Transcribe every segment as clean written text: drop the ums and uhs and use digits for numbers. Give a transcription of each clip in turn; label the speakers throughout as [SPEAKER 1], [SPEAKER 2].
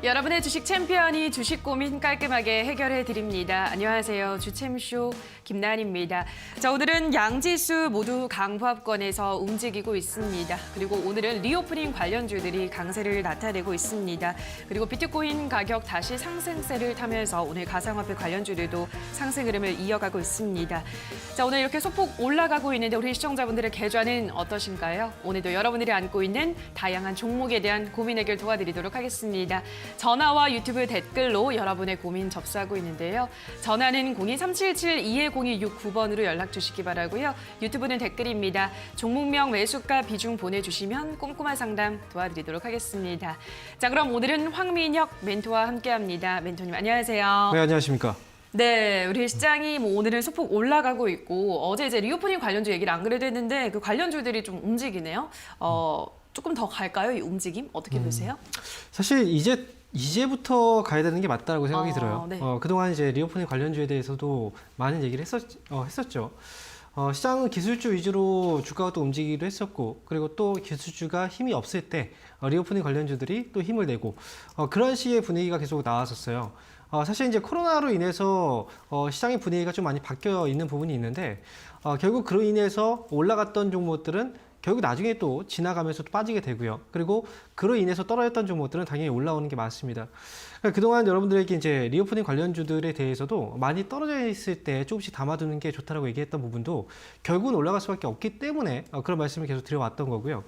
[SPEAKER 1] 여러분의 주식 챔피언이 주식 고민 깔끔하게 해결해 드립니다. 안녕하세요. 주챔쇼 김나은입니다. 자, 오늘은 양지수 모두 강보합권에서 움직이고 있습니다. 그리고 오늘은 리오프닝 관련주들이 강세를 나타내고 있습니다. 그리고 비트코인 가격 다시 상승세를 타면서 오늘 가상화폐 관련주들도 상승 흐름을 이어가고 있습니다. 자, 오늘 이렇게 소폭 올라가고 있는데 우리 시청자분들의 계좌는 어떠신가요? 오늘도 여러분들이 안고 있는 다양한 종목에 대한 고민 해결 도와드리도록 하겠습니다. 전화와 유튜브 댓글로 여러분의 고민 접수하고 있는데요. 전화는 02-377-210-269번으로 연락 주시기 바라고요. 유튜브는 댓글입니다. 종목명, 매수가, 비중 보내주시면 꼼꼼한 상담 도와드리도록 하겠습니다. 자, 그럼 오늘은 황민혁 멘토와 함께합니다. 멘토님 안녕하세요.
[SPEAKER 2] 네, 안녕하십니까.
[SPEAKER 1] 네, 우리 시장이 오늘은 소폭 올라가고 있고 어제 이제 리오프닝 관련주 얘기를 안 그래도 했는데 그 관련주들이 좀 움직이네요. 조금 더 갈까요? 이 움직임 어떻게 보세요?
[SPEAKER 2] 사실 이제부터 가야 되는 게 맞다고 생각이 들어요.
[SPEAKER 1] 네.
[SPEAKER 2] 그동안 이제 리오프닝 관련주에 대해서도 많은 얘기를 했었죠. 시장은 기술주 위주로 주가가 또 움직이기도 했었고, 그리고 또 기술주가 힘이 없을 때 리오프닝 관련주들이 또 힘을 내고 그런 식의 분위기가 계속 나왔었어요. 사실 이제 코로나로 인해서 시장의 분위기가 좀 많이 바뀌어 있는 부분이 있는데 결국 그로 인해서 올라갔던 종목들은 결국 나중에 또 지나가면서 또 빠지게 되고요. 그리고 그로 인해서 떨어졌던 종목들은 당연히 올라오는 게 맞습니다. 그러니까 그동안 여러분들에게 이제 리오프닝 관련주들에 대해서도 많이 떨어져 있을 때 조금씩 담아두는 게 좋다라고 얘기했던 부분도 결국은 올라갈 수밖에 없기 때문에 그런 말씀을 계속 드려왔던 거고요.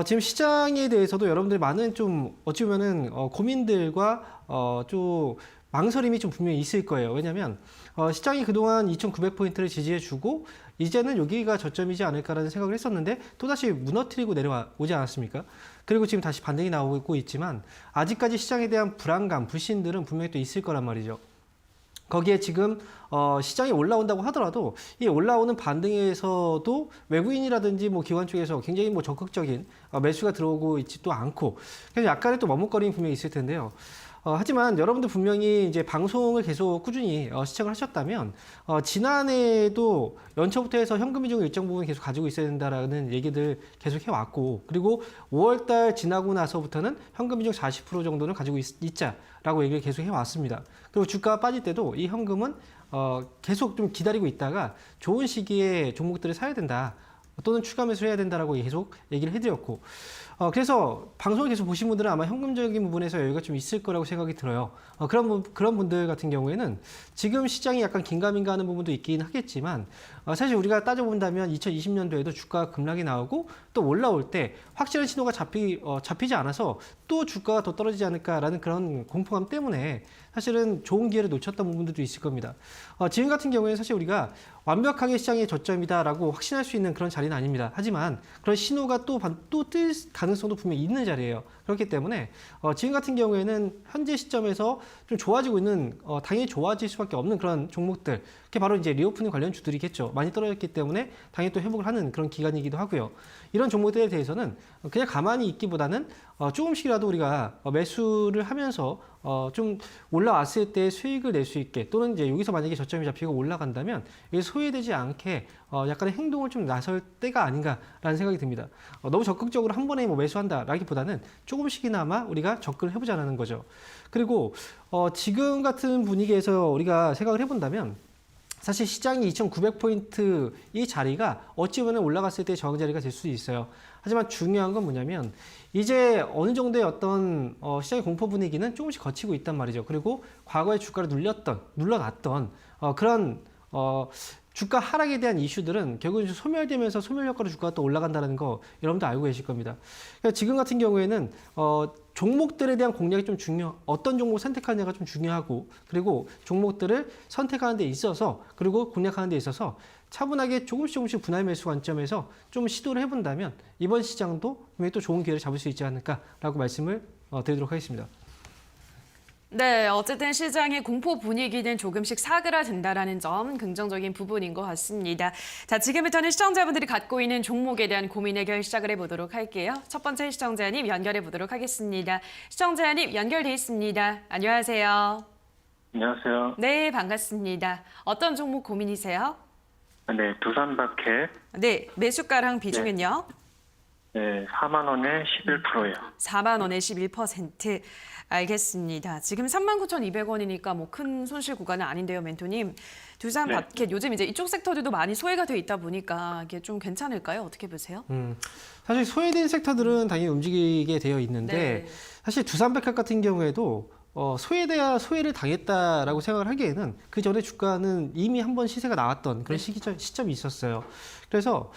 [SPEAKER 2] 지금 시장에 대해서도 여러분들이 많은 좀 어찌 보면은 고민들과 좀 망설임이 좀 분명히 있을 거예요. 왜냐하면 시장이 그동안 2,900포인트를 지지해주고 이제는 여기가 저점이지 않을까라는 생각을 했었는데 또다시 무너뜨리고 내려오지 않았습니까? 그리고 지금 다시 반등이 나오고 있지만 아직까지 시장에 대한 불안감, 불신들은 분명히 또 있을 거란 말이죠. 거기에 지금 시장이 올라온다고 하더라도 이 올라오는 반등에서도 외부인이라든지 뭐 기관 쪽에서 굉장히 뭐 적극적인 매수가 들어오고 있지도 않고 그래서 약간의 또 머뭇거림이 분명히 있을 텐데요. 하지만 여러분들 분명히 이제 방송을 계속 꾸준히 시청을 하셨다면 지난해에도 연초부터 해서 현금 비중을 일정 부분 계속 가지고 있어야 된다라는 얘기들 계속 해왔고 그리고 5월달 지나고 나서부터는 현금 비중 40% 정도는 가지고 있자라고 얘기를 계속 해왔습니다. 그리고 주가가 빠질 때도 이 현금은 계속 좀 기다리고 있다가 좋은 시기에 종목들을 사야 된다. 또는 추가 매수를 해야 된다라고 계속 얘기를 해드렸고 그래서 방송을 계속 보신 분들은 아마 현금적인 부분에서 여유가 좀 있을 거라고 생각이 들어요. 그런 분들 같은 경우에는 지금 시장이 약간 긴가민가 하는 부분도 있긴 하겠지만 사실 우리가 따져본다면 2020년도에도 주가가 급락이 나오고 또 올라올 때 확실한 신호가 잡히지 않아서 또 주가가 더 떨어지지 않을까라는 그런 공포감 때문에 사실은 좋은 기회를 놓쳤던 부분들도 있을 겁니다. 지금 같은 경우에는 사실 우리가 완벽하게 시장의 저점이다라고 확신할 수 있는 그런 자리는 아닙니다. 하지만 그런 신호가 또 뜰 가능성도 분명히 있는 자리예요. 그렇기 때문에 지금 같은 경우에는 현재 시점에서 좀 좋아지고 있는 당연히 좋아질 수밖에 없는 그런 종목들 그게 바로 이제 리오프닝 관련 주들이겠죠. 많이 떨어졌기 때문에 당연히 또 회복을 하는 그런 기간이기도 하고요. 이런 종목들에 대해서는 그냥 가만히 있기보다는 조금씩이라도 우리가 매수를 하면서 좀 올라왔을 때 수익을 낼 수 있게 또는 이제 여기서 만약에 저점이 잡히고 올라간다면 여기서 소외되지 않게 약간의 행동을 좀 나설 때가 아닌가라는 생각이 듭니다. 너무 적극적으로 한 번에 뭐 매수한다라기보다는 조금씩이나마 우리가 접근을 해보자는 거죠. 그리고 지금 같은 분위기에서 우리가 생각을 해본다면 사실 시장이 2,900포인트 이 자리가 어찌 보면 올라갔을 때 저항 자리가 될 수도 있어요. 하지만 중요한 건 뭐냐면 이제 어느 정도의 어떤 시장의 공포 분위기는 조금씩 거치고 있단 말이죠. 그리고 과거에 주가를 눌러놨던 그런 주가 하락에 대한 이슈들은 결국은 소멸되면서 소멸 효과로 주가가 또 올라간다는 거 여러분도 알고 계실 겁니다. 그러니까 지금 같은 경우에는 종목들에 대한 공략이 좀 어떤 종목을 선택하느냐가 좀 중요하고 그리고 종목들을 선택하는 데 있어서 그리고 공략하는 데 있어서 차분하게 조금씩 분할 매수 관점에서 좀 시도를 해본다면 이번 시장도 분명히 또 좋은 기회를 잡을 수 있지 않을까라고 말씀을 드리도록 하겠습니다.
[SPEAKER 1] 네, 어쨌든 시장의 공포 분위기는 조금씩 사그라든다라는 점 긍정적인 부분인 것 같습니다. 자, 지금부터는 시청자분들이 갖고 있는 종목에 대한 고민 해결 시작을 해보도록 할게요. 첫 번째 시청자님 연결해 보도록 하겠습니다. 시청자님 연결돼 있습니다. 안녕하세요.
[SPEAKER 3] 안녕하세요.
[SPEAKER 1] 네, 반갑습니다. 어떤 종목 고민이세요?
[SPEAKER 3] 네, 두산바켓.
[SPEAKER 1] 네, 매수가랑 비중은요?
[SPEAKER 3] 네, 4만 원에 11%예요.
[SPEAKER 1] 4만 원에 11%. 알겠습니다. 지금 39,200원이니까 뭐 큰 손실 구간은 아닌데요, 멘토님. 두산
[SPEAKER 3] 네.
[SPEAKER 1] 밭캣 요즘 이제 이쪽 섹터들도 많이 소외가 돼 있다 보니까 이게 좀 괜찮을까요? 어떻게 보세요?
[SPEAKER 2] 사실 소외된 섹터들은 당연히 움직이게 되어 있는데
[SPEAKER 1] 네.
[SPEAKER 2] 사실 두산백화 같은 경우에도 소외를 당했다라고 생각을 하기에는 그 전에 주가는 이미 한번 시세가 나왔던 그런 시점이 있었어요. 그래서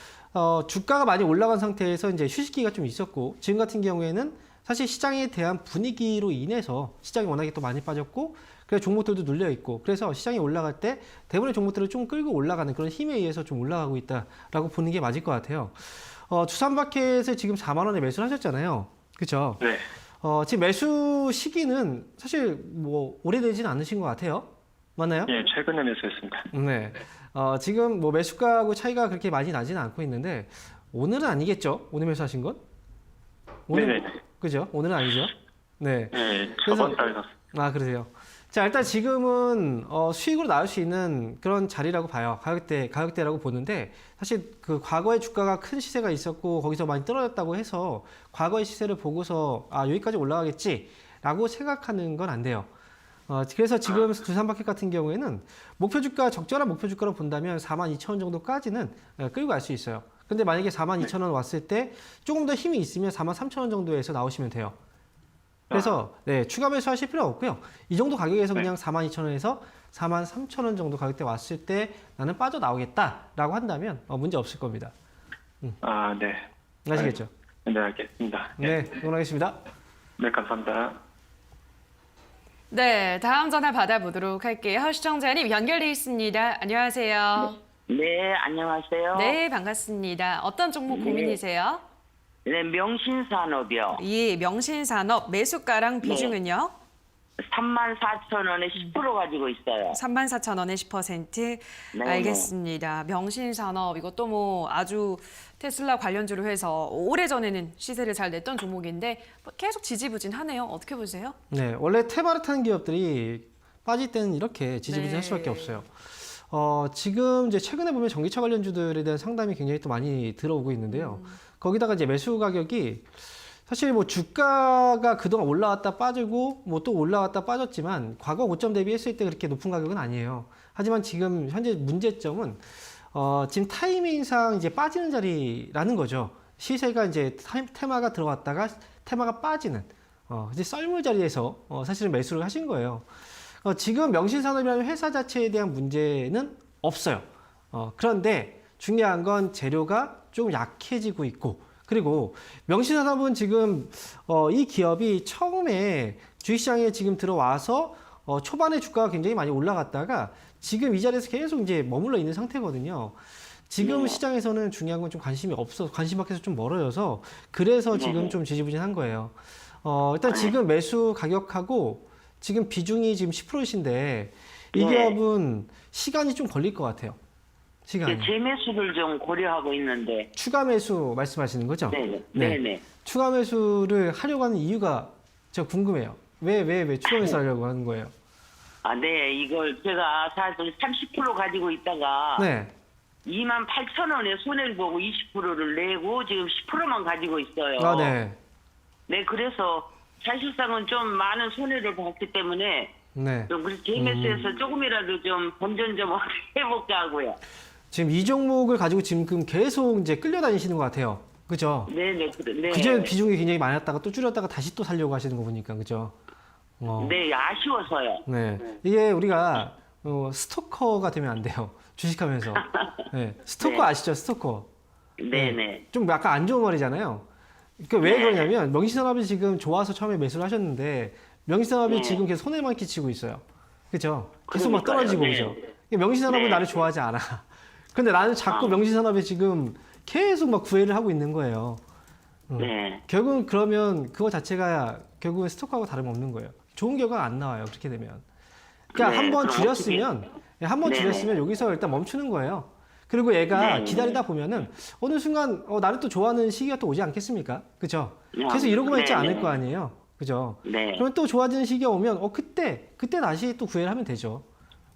[SPEAKER 2] 주가가 많이 올라간 상태에서 이제 휴식기가 좀 있었고 지금 같은 경우에는 사실 시장에 대한 분위기로 인해서 시장이 워낙에 또 많이 빠졌고 그래서 종목들도 눌려 있고 그래서 시장이 올라갈 때 대부분의 종목들을 좀 끌고 올라가는 그런 힘에 의해서 좀 올라가고 있다라고 보는 게 맞을 것 같아요. 두산마켓에 지금 4만 원에 매수를 하셨잖아요. 그렇죠?
[SPEAKER 3] 네.
[SPEAKER 2] 지금 매수 시기는 사실 뭐 오래되진 않으신 것 같아요. 맞나요?
[SPEAKER 3] 예, 최근에 매수했습니다.
[SPEAKER 2] 네. 지금 뭐 매수가하고 차이가 그렇게 많이 나지는 않고 있는데 오늘은 아니겠죠? 오늘 매수하신 건?
[SPEAKER 3] 네네네.
[SPEAKER 2] 그죠? 오늘은 아니죠? 네.
[SPEAKER 3] 네, 저번 달 샀어요.
[SPEAKER 2] 아, 그러세요. 자, 일단 지금은 수익으로 나올 수 있는 그런 자리라고 봐요. 가격대라고 보는데 사실 그 과거에 주가가 큰 시세가 있었고 거기서 많이 떨어졌다고 해서 과거의 시세를 보고서 여기까지 올라가겠지라고 생각하는 건 안 돼요. 그래서 지금 두산마켓 같은 경우에는 적절한 목표 주가로 본다면 42,000원 정도까지는 끌고 갈 수 있어요. 근데 만약에 42,000원 왔을 때 조금 더 힘이 있으면 43,000원 정도에서 나오시면 돼요. 그래서 추가 매수하실 필요 없고요. 이 정도 가격에서 그냥 42,000원에서 43,000원 정도 가격대 왔을 때 나는 빠져나오겠다라고 한다면 문제 없을 겁니다.
[SPEAKER 3] 아, 네.
[SPEAKER 2] 아시겠죠?
[SPEAKER 3] 네, 알겠습니다.
[SPEAKER 2] 네, 응원하겠습니다.
[SPEAKER 3] 네, 감사합니다.
[SPEAKER 1] 네, 다음 전화 받아보도록 할게요. 시청자님 연결돼 있습니다. 안녕하세요.
[SPEAKER 4] 네, 안녕하세요.
[SPEAKER 1] 네, 반갑습니다. 어떤 종목 고민이세요?
[SPEAKER 4] 네, 명신산업이요.
[SPEAKER 1] 예, 명신산업 매수가랑 비중은요?
[SPEAKER 4] 34,000원에 10% 가지고 있어요.
[SPEAKER 1] 34,000원에 10%.
[SPEAKER 4] 네,
[SPEAKER 1] 알겠습니다. 명신산업 이것도 뭐 아주 테슬라 관련주로 해서 오래전에는 시세를 잘 냈던 종목인데 계속 지지부진하네요. 어떻게 보세요?
[SPEAKER 2] 네, 원래 테마를 타는 기업들이 빠질 때는 이렇게 지지부진할
[SPEAKER 1] 네.
[SPEAKER 2] 수밖에 없어요. 지금 이제 최근에 보면 전기차 관련주들에 대한 상담이 굉장히 또 많이 들어오고 있는데요. 거기다가 이제 매수 가격이 사실 뭐 주가가 그동안 올라왔다 빠지고 뭐 또 올라왔다 빠졌지만 과거 고점 대비했을 때 그렇게 높은 가격은 아니에요. 하지만 지금 현재 문제점은 지금 타이밍상 이제 빠지는 자리라는 거죠. 시세가 이제 테마가 들어왔다가 테마가 빠지는 이제 썰물 자리에서 사실은 매수를 하신 거예요. 지금 명신산업이라는 회사 자체에 대한 문제는 없어요. 그런데 중요한 건 재료가 좀 약해지고 있고 그리고 명신산업은 지금 이 기업이 처음에 주식시장에 지금 들어와서 초반에 주가가 굉장히 많이 올라갔다가 지금 이 자리에서 계속 이제 머물러 있는 상태거든요. 지금 시장에서는 중요한 건 좀 관심 밖에서 좀 멀어져서 그래서 지금 좀 지지부진한 거예요. 일단 지금 매수 가격하고 지금 비중이 지금 10%이신데 이
[SPEAKER 4] 네.
[SPEAKER 2] 기업은 시간이 좀 걸릴 것 같아요. 시간이.
[SPEAKER 4] 재매수를 좀 고려하고 있는데.
[SPEAKER 2] 추가 매수 말씀하시는 거죠?
[SPEAKER 4] 네네.
[SPEAKER 2] 네.
[SPEAKER 4] 네네.
[SPEAKER 2] 추가 매수를 하려고 하는 이유가 저 궁금해요. 왜 추가 매수 하려고 하는 거예요?
[SPEAKER 4] 아, 네. 이걸 제가 사실 30% 가지고 있다가
[SPEAKER 2] 네.
[SPEAKER 4] 28,000원에 손해를 보고 20%를 내고 지금 10%만 가지고 있어요.
[SPEAKER 2] 아, 네.
[SPEAKER 4] 네, 그래서 사실상은 좀 많은 손해를 봤기 때문에
[SPEAKER 2] 네.
[SPEAKER 4] 좀 그래서 재매수해서 조금이라도 좀 본전 좀 해볼까 하고요.
[SPEAKER 2] 지금 이 종목을 가지고 지금 계속 이제 끌려다니시는 것 같아요. 그죠?
[SPEAKER 4] 네네. 네.
[SPEAKER 2] 그전 비중이 굉장히 많았다가 또 줄였다가 다시 또 살려고 하시는 거 보니까 그죠?
[SPEAKER 4] 네, 아쉬워서요.
[SPEAKER 2] 네. 이게 우리가 스토커가 되면 안 돼요. 주식하면서. 네. 스토커
[SPEAKER 4] 네.
[SPEAKER 2] 아시죠? 스토커.
[SPEAKER 4] 네네.
[SPEAKER 2] 좀 약간 안 좋은 말이잖아요. 그러니까 왜
[SPEAKER 4] 네.
[SPEAKER 2] 그러냐면 명신산업이 지금 좋아서 처음에 매수를 하셨는데 명신산업이
[SPEAKER 4] 네.
[SPEAKER 2] 지금 계속 손해만 끼치고 있어요. 그죠? 계속 막
[SPEAKER 4] 그러니까요.
[SPEAKER 2] 떨어지고
[SPEAKER 4] 네.
[SPEAKER 2] 그죠? 명신산업은
[SPEAKER 4] 네.
[SPEAKER 2] 나를 좋아하지 않아. 근데 나는 자꾸 명신산업에 지금 계속 막 구애를 하고 있는 거예요.
[SPEAKER 4] 네.
[SPEAKER 2] 결국은 그러면 그거 자체가 결국은 스토커하고 다름없는 거예요. 좋은 결과가 안 나와요. 그렇게 되면. 그러니까
[SPEAKER 4] 네,
[SPEAKER 2] 한번
[SPEAKER 4] 그럼
[SPEAKER 2] 줄였으면
[SPEAKER 4] 네네.
[SPEAKER 2] 줄였으면 여기서 일단 멈추는 거예요. 그리고 얘가
[SPEAKER 4] 네.
[SPEAKER 2] 기다리다 보면은 어느 순간 나를 또 좋아하는 시기가 또 오지 않겠습니까? 그죠?
[SPEAKER 4] 네.
[SPEAKER 2] 계속 이러고만 있지
[SPEAKER 4] 네,
[SPEAKER 2] 않을
[SPEAKER 4] 네.
[SPEAKER 2] 거 아니에요. 그죠?
[SPEAKER 4] 네.
[SPEAKER 2] 그러면 또 좋아지는 시기가 오면 그때 다시 또 구애를 하면 되죠.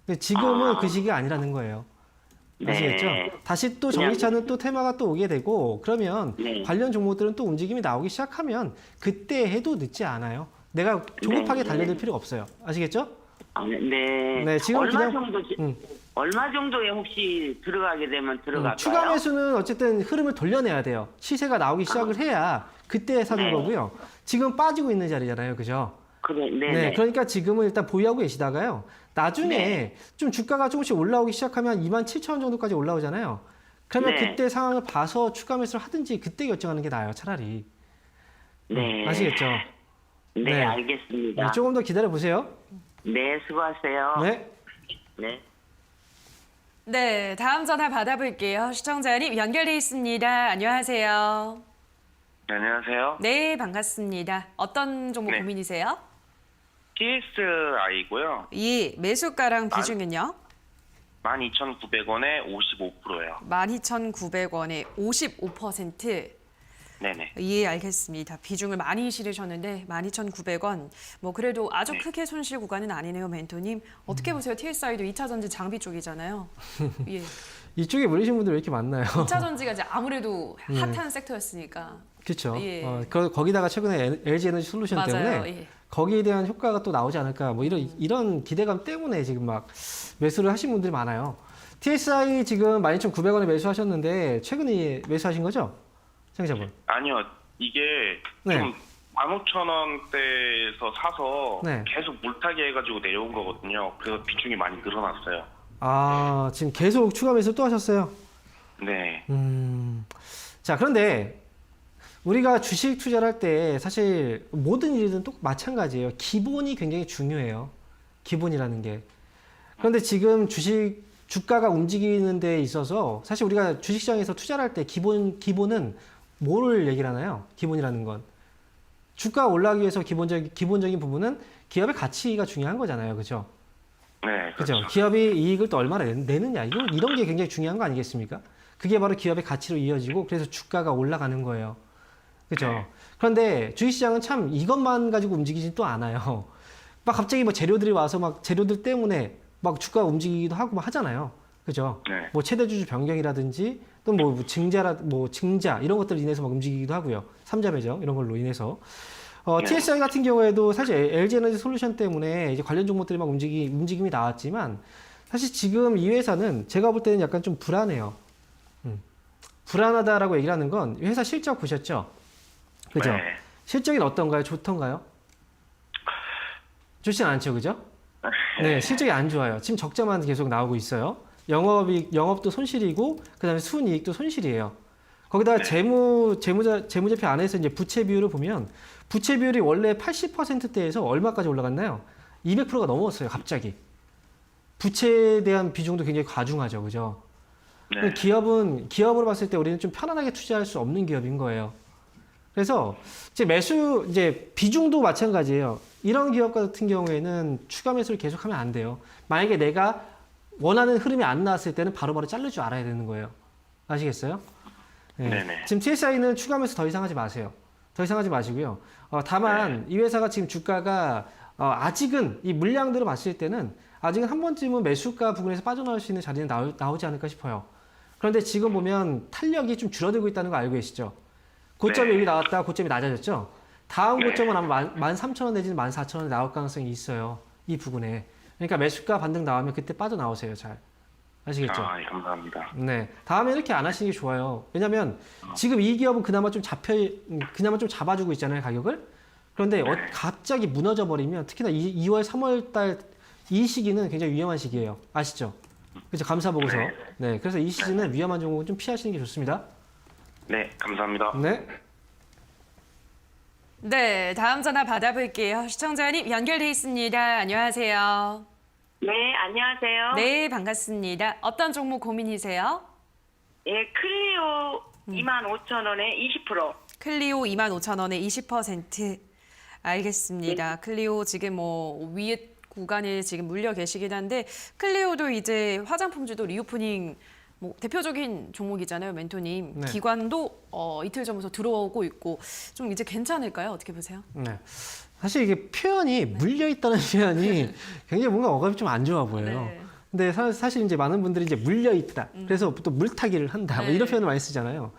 [SPEAKER 2] 근데 지금은 그 시기가 아니라는 거예요. 아시겠죠? 다시 또 정리차는 또 테마가 또 오게 되고 그러면
[SPEAKER 4] 네.
[SPEAKER 2] 관련 종목들은 또 움직임이 나오기 시작하면 그때 해도 늦지 않아요. 내가 조급하게
[SPEAKER 4] 네.
[SPEAKER 2] 달려들 필요 없어요. 아시겠죠?
[SPEAKER 4] 아, 네.
[SPEAKER 2] 네, 지금
[SPEAKER 4] 얼마
[SPEAKER 2] 그냥-
[SPEAKER 4] 정도 얼마 정도에 혹시 들어가게 되면 들어갈까요?
[SPEAKER 2] 추가 매수는 어쨌든 흐름을 돌려내야 돼요. 시세가 나오기 시작을 해야 그때 사는
[SPEAKER 4] 네.
[SPEAKER 2] 거고요. 지금 빠지고 있는 자리잖아요. 그죠?
[SPEAKER 4] 그래, 네.
[SPEAKER 2] 네, 그러니까 지금은 일단 보유하고 계시다가요. 나중에
[SPEAKER 4] 네.
[SPEAKER 2] 좀 주가가 조금씩 올라오기 시작하면 27,000원 정도까지 올라오잖아요. 그러면
[SPEAKER 4] 네.
[SPEAKER 2] 그때 상황을 봐서 추가 매수를 하든지 그때 결정하는 게 나아요. 차라리.
[SPEAKER 4] 네.
[SPEAKER 2] 아시겠죠?
[SPEAKER 4] 네,
[SPEAKER 2] 네.
[SPEAKER 4] 알겠습니다.
[SPEAKER 2] 네, 조금 더 기다려 보세요.
[SPEAKER 4] 네, 수고하세요.
[SPEAKER 2] 네.
[SPEAKER 4] 네.
[SPEAKER 1] 네, 다음 전화 받아볼게요. 시청자님 연결돼 있습니다. 안녕하세요.
[SPEAKER 3] 네, 안녕하세요.
[SPEAKER 1] 네, 반갑습니다. 어떤 종목
[SPEAKER 3] 네.
[SPEAKER 1] 고민이세요?
[SPEAKER 3] TSI고요.
[SPEAKER 1] 예, 매수가랑 비중은요?
[SPEAKER 3] 12,900원에 55%예요.
[SPEAKER 1] 12,900원에 55%.
[SPEAKER 3] 네네.
[SPEAKER 1] 예, 알겠습니다. 비중을 많이 실으셨는데 12,900원. 뭐 그래도 아주
[SPEAKER 3] 네.
[SPEAKER 1] 크게 손실 구간은 아니네요, 멘토님. 어떻게 보세요? TSI도 2차 전지 장비 쪽이잖아요. 예.
[SPEAKER 2] 이쪽에 물리신 분들 왜 이렇게 많나요?
[SPEAKER 1] 2차 전지가 이제 아무래도 핫한 섹터였으니까.
[SPEAKER 2] 그렇죠.
[SPEAKER 1] 예.
[SPEAKER 2] 거기다가 최근에 LG 에너지 솔루션
[SPEAKER 1] 맞아요.
[SPEAKER 2] 때문에
[SPEAKER 1] 예.
[SPEAKER 2] 거기에 대한 효과가 또 나오지 않을까 뭐 이런 기대감 때문에 지금 막 매수를 하신 분들이 많아요. TSI 지금 12,900원에 매수하셨는데 최근에 매수하신 거죠? 청자분.
[SPEAKER 3] 아니요, 이게
[SPEAKER 2] 네.
[SPEAKER 3] 좀 15,000원대에서 사서
[SPEAKER 2] 네.
[SPEAKER 3] 계속 물타기 해가지고 내려온 거거든요. 그래서 비중이 많이 늘어났어요.
[SPEAKER 2] 아, 지금 계속 추가 매수 또 하셨어요?
[SPEAKER 3] 네.
[SPEAKER 2] 자, 그런데 우리가 주식 투자를 할 때 사실 모든 일이든 또 마찬가지예요. 기본이 굉장히 중요해요. 기본이라는 게. 그런데 지금 주가가 움직이는 데 있어서 사실 우리가 주식시장에서 투자를 할 때 기본은 뭐를 얘기를 하나요? 기본이라는 건. 주가가 올라가기 위해서 기본적인 부분은 기업의 가치가 중요한 거잖아요. 그죠?
[SPEAKER 3] 네,
[SPEAKER 2] 그죠?
[SPEAKER 3] 그렇죠.
[SPEAKER 2] 기업이 이익을 또 얼마나 내느냐. 이런 게 굉장히 중요한 거 아니겠습니까? 그게 바로 기업의 가치로 이어지고 그래서 주가가 올라가는 거예요. 그죠?
[SPEAKER 3] 네.
[SPEAKER 2] 그런데 주식시장은 참 이것만 가지고 움직이진 또 않아요. 막 갑자기 뭐 재료들이 와서 막 재료들 때문에 막 주가가 움직이기도 하고 막 하잖아요. 그죠?
[SPEAKER 3] 네.
[SPEAKER 2] 뭐 최대주주 변경이라든지 또 뭐 증자 이런 것들로 인해서 막 움직이기도 하고요. 삼자 배정 이런 걸로 인해서.
[SPEAKER 3] 네.
[SPEAKER 2] TSI 같은 경우에도 사실 LG 에너지 솔루션 때문에 이제 관련 종목들이 막 움직임이 나왔지만 사실 지금 이 회사는 제가 볼 때는 약간 좀 불안해요. 불안하다라고 얘기를 하는 건 회사 실적 보셨죠? 그죠?
[SPEAKER 3] 네.
[SPEAKER 2] 실적이 어떤가요? 좋던가요? 좋진 않죠, 그죠? 네, 실적이 안 좋아요. 지금 적자만 계속 나오고 있어요. 영업도 손실이고, 그 다음에 순이익도 손실이에요. 거기다가
[SPEAKER 3] 네.
[SPEAKER 2] 재무제표 안에서 이제 부채 비율을 보면, 부채 비율이 원래 80%대에서 얼마까지 올라갔나요? 200%가 넘었어요, 갑자기. 부채에 대한 비중도 굉장히 과중하죠, 그죠?
[SPEAKER 3] 네.
[SPEAKER 2] 기업으로 봤을 때 우리는 좀 편안하게 투자할 수 없는 기업인 거예요. 그래서 이제 비중도 마찬가지예요. 이런 기업 같은 경우에는 추가 매수를 계속하면 안 돼요. 만약에 내가 원하는 흐름이 안 나왔을 때는 바로바로 자를 줄 알아야 되는 거예요. 아시겠어요? 네.
[SPEAKER 3] 네네.
[SPEAKER 2] 지금 TSI는 추가 매수 더 이상 하지 마세요. 더 이상 하지 마시고요. 다만 이 회사가 지금 주가가 아직은 이 물량들을 봤을 때는 아직은 한 번쯤은 매수가 부근에서 빠져나올 수 있는 자리는 나오지 않을까 싶어요. 그런데 지금 보면 탄력이 좀 줄어들고 있다는 거 알고 계시죠? 고점이
[SPEAKER 3] 네.
[SPEAKER 2] 여기 나왔다 고점이 낮아졌죠? 다음
[SPEAKER 3] 네.
[SPEAKER 2] 고점은 아마 13,000원 내지는 14,000원에 나올 가능성이 있어요. 이 부분에. 그러니까 매수가 반등 나오면 그때 빠져나오세요. 잘. 아시겠죠?
[SPEAKER 3] 아, 예, 감사합니다.
[SPEAKER 2] 네. 다음에 이렇게 안 하시는 게 좋아요. 왜냐면 지금 이 기업은 그나마 좀 잡아주고 있잖아요. 가격을. 그런데 갑자기 무너져 버리면 특히나 2월, 3월 달 이 시기는 굉장히 위험한 시기예요. 아시죠? 그죠? 감사 보고서. 네. 그래서 이 시즌은 위험한 종목은 좀 피하시는 게 좋습니다.
[SPEAKER 3] 네, 감사합니다.
[SPEAKER 2] 네.
[SPEAKER 1] 네, 다음 전화 받아볼게요. 시청자님 연결돼 있습니다. 안녕하세요.
[SPEAKER 5] 네, 안녕하세요.
[SPEAKER 1] 네, 반갑습니다. 어떤 종목 고민이세요?
[SPEAKER 5] 예, 클리오 25,000원에 20%.
[SPEAKER 1] 클리오 25,000원에 20%. 알겠습니다. 클리오 지금 뭐 위에 구간에 지금 물려 계시긴 한데 클리오도 이제 화장품주도 리오프닝 뭐 대표적인 종목이잖아요, 멘토님.
[SPEAKER 2] 네.
[SPEAKER 1] 기관도 이틀 전부터 들어오고 있고 좀 이제 괜찮을까요? 어떻게 보세요?
[SPEAKER 2] 네. 사실 이게 표현이 물려 있다는 표현이 굉장히 뭔가 어감이 좀 안 좋아 보여요.
[SPEAKER 1] 네.
[SPEAKER 2] 근데 사실 이제 많은 분들이 이제 물려 있다. 그래서 또 물타기를 한다. 뭐
[SPEAKER 1] 네.
[SPEAKER 2] 이런 표현을 많이 쓰잖아요.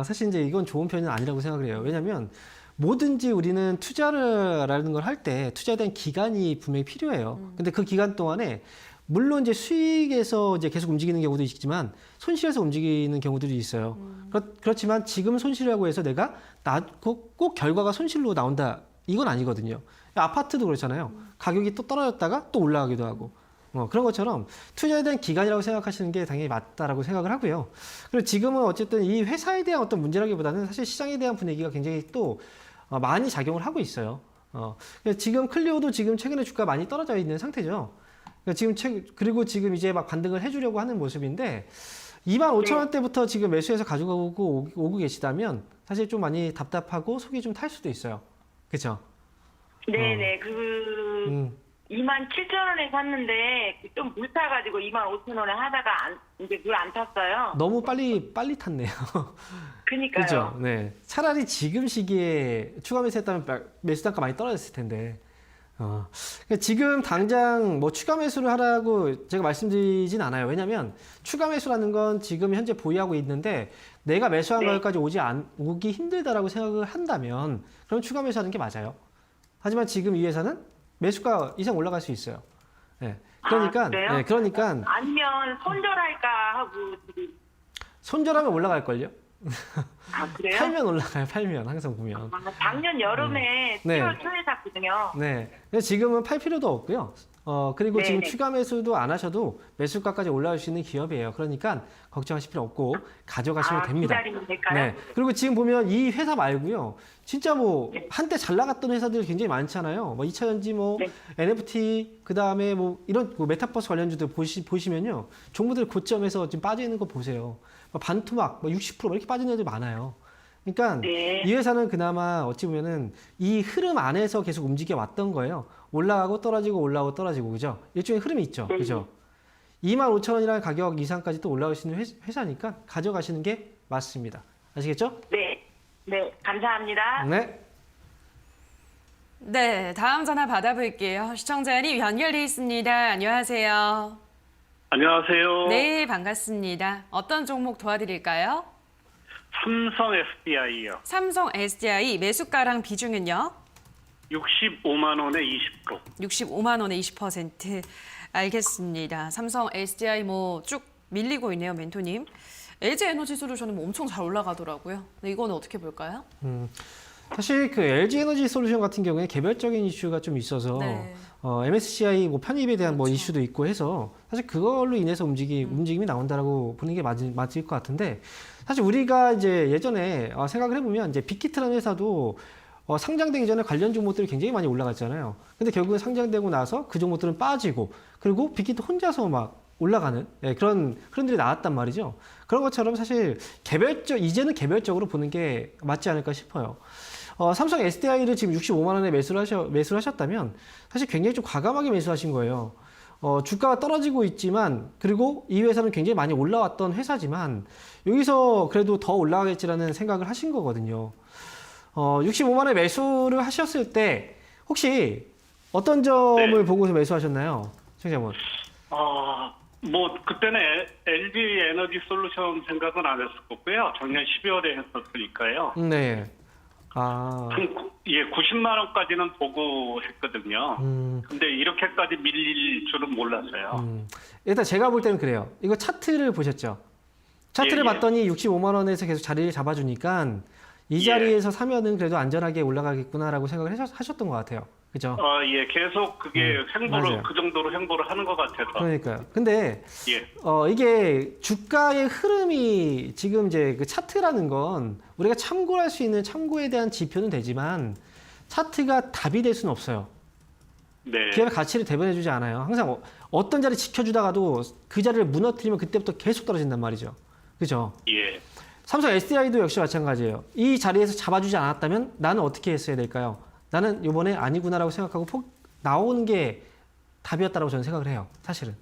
[SPEAKER 2] 사실 이제 이건 좋은 표현은 아니라고 생각을 해요. 왜냐하면 뭐든지 우리는 투자라는 걸 할 때 투자에 대한 기간이 분명히 필요해요. 근데 그 기간 동안에 물론 이제 수익에서 이제 계속 움직이는 경우도 있지만 손실에서 움직이는 경우들이 있어요. 그렇지만 지금 손실이라고 해서 내가 꼭 결과가 손실로 나온다. 이건 아니거든요. 아파트도 그렇잖아요. 가격이 또 떨어졌다가 또 올라가기도 하고. 그런 것처럼 투자에 대한 기간이라고 생각하시는 게 당연히 맞다라고 생각을 하고요. 그리고 지금은 어쨌든 이 회사에 대한 어떤 문제라기보다는 사실 시장에 대한 분위기가 굉장히 또 많이 작용을 하고 있어요. 지금 클리오도 지금 최근에 주가 많이 떨어져 있는 상태죠. 그리고 지금 이제 막 반등을 해주려고 하는 모습인데 25,000원대부터 지금 매수해서 가지고 오고 계시다면 사실 좀 많이 답답하고 속이 좀 탈 수도 있어요. 그렇죠?
[SPEAKER 5] 네네. 27,000원에 샀는데 좀 물 타가지고 25,000원에 하다가 이제 물 안 탔어요.
[SPEAKER 2] 너무 빨리 탔네요.
[SPEAKER 5] 그니까요.
[SPEAKER 2] 그렇죠. 네. 차라리 지금 시기에 추가 매수했다면 매수 단가 많이 떨어졌을 텐데. 그러니까 지금 당장 뭐 추가 매수를 하라고 제가 말씀드리진 않아요. 왜냐하면 추가 매수라는 건 지금 현재 보유하고 있는데 내가 매수한
[SPEAKER 5] 네.
[SPEAKER 2] 가격까지 오기 힘들다라고 생각을 한다면 그럼 추가 매수하는 게 맞아요. 하지만 지금 이 회사는 매수가 이상 올라갈 수 있어요. 네. 그러니까,
[SPEAKER 5] 그래요?
[SPEAKER 2] 네, 그러니까
[SPEAKER 5] 아니면 손절할까 하고 지금.
[SPEAKER 2] 손절하면 올라갈걸요?
[SPEAKER 5] 그래요?
[SPEAKER 2] 팔면 올라가요. 팔면 항상 보면.
[SPEAKER 5] 작년 여름에
[SPEAKER 2] 네.
[SPEAKER 5] 10월 초에 샀거든요.
[SPEAKER 2] 네. 근데 지금은 팔 필요도 없고요. 그리고 지금
[SPEAKER 5] 네네.
[SPEAKER 2] 추가 매수도 안 하셔도 매수가까지 올라올 수 있는 기업이에요. 그러니까 걱정하실 필요 없고 가져가시면 됩니다.
[SPEAKER 5] 기다리면 될까요?
[SPEAKER 2] 네. 그리고 지금 보면 이 회사 말고요. 진짜 뭐 한때 잘 나갔던 회사들이 굉장히 많잖아요. 뭐 2차전지 뭐
[SPEAKER 5] 네.
[SPEAKER 2] NFT 그다음에 뭐 이런 뭐 메타버스 관련주들 보시면요. 종목들 고점에서 지금 빠져 있는 거 보세요. 뭐 반토막 뭐 60% 이렇게 빠진 애들 많아요. 그러니까
[SPEAKER 5] 네.
[SPEAKER 2] 이 회사는 그나마 어찌 보면은 이 흐름 안에서 계속 움직여 왔던 거예요. 올라가고 떨어지고 올라가고 떨어지고 그죠? 일종의 흐름이 있죠.
[SPEAKER 5] 네.
[SPEAKER 2] 그죠? 25,000원이라는 가격 이상까지 또 올라올 수 있는 회사니까 가져가시는 게 맞습니다. 아시겠죠?
[SPEAKER 5] 네. 네. 감사합니다.
[SPEAKER 2] 네.
[SPEAKER 1] 네, 다음 전화 받아볼게요. 시청자님 연결돼 있습니다. 안녕하세요.
[SPEAKER 3] 안녕하세요.
[SPEAKER 1] 네, 반갑습니다. 어떤 종목 도와드릴까요?
[SPEAKER 3] 삼성 SDI요.
[SPEAKER 1] 삼성 SDI 매수가랑 비중은요?
[SPEAKER 3] 65만 원에 20%.
[SPEAKER 1] 65만 원에 20%. 알겠습니다. 삼성 SDI 뭐 쭉 밀리고 있네요, 멘토님. LG 에너지 솔루션은 뭐 엄청 잘 올라가더라고요. 근데 이거는 어떻게 볼까요?
[SPEAKER 2] 사실 그 LG 에너지 솔루션 같은 경우에 개별적인 이슈가 좀 있어서
[SPEAKER 1] 네.
[SPEAKER 2] MSCI 뭐 편입에 대한 뭐 이슈도 있고 해서 사실 그걸로 인해서 움직임이 나온다라고 보는 게 맞을 것 같은데 사실 우리가 이제 예전에 생각을 해보면 이제 빅히트라는 회사도 상장되기 전에 관련 종목들이 굉장히 많이 올라갔잖아요. 근데 결국은 상장되고 나서 그 종목들은 빠지고 그리고 빅히트 혼자서 막 올라가는 그런 흐름들이 나왔단 말이죠. 그런 것처럼 사실 이제는 개별적으로 보는 게 맞지 않을까 싶어요. 삼성 SDI를 지금 65만 원에 매수를 하셨다면 사실 굉장히 좀 과감하게 매수하신 거예요. 주가가 떨어지고 있지만 그리고 이 회사는 굉장히 많이 올라왔던 회사지만 여기서 그래도 더 올라가겠지라는 생각을 하신 거거든요. 65만 원에 매수를 하셨을 때 혹시 어떤 점을 보고서 매수하셨나요? 청자분.
[SPEAKER 3] 뭐 그때는 LG 에너지 솔루션 생각은 안 했었고요. 작년 12월에 했었으니까요.
[SPEAKER 2] 네.
[SPEAKER 3] 예, 90만 원까지는 보고 했거든요. 근데 이렇게까지 밀릴 줄은 몰랐어요.
[SPEAKER 2] 일단 제가 볼 때는 그래요. 이거 차트를 보셨죠? 차트를
[SPEAKER 3] 예.
[SPEAKER 2] 봤더니 65만 원에서 계속 자리를 잡아주니까 이 자리에서 사면은 그래도 안전하게 올라가겠구나라고 생각을 하셨던 것 같아요. 그죠?
[SPEAKER 3] 예, 계속 그게
[SPEAKER 2] 맞아요.
[SPEAKER 3] 그 정도로 행보를 하는 것 같아서.
[SPEAKER 2] 그러니까요. 근데
[SPEAKER 3] 예,
[SPEAKER 2] 이게 주가의 흐름이 지금 이제 그 차트라는 건 우리가 참고할 수 있는 참고에 대한 지표는 되지만 차트가 답이 될 수는 없어요.
[SPEAKER 3] 네.
[SPEAKER 2] 기업의 가치를 대변해주지 않아요. 항상 어떤 자리 지켜주다가도 그 자리를 무너뜨리면 그때부터 계속 떨어진단 말이죠. 그죠?
[SPEAKER 3] 예.
[SPEAKER 2] 삼성 SDI도 역시 마찬가지예요. 이 자리에서 잡아주지 않았다면 나는 어떻게 했어야 될까요? 나는 이번에 아니구나라고 생각하고 나오는 게 답이었다고 저는 생각을 해요. 사실은.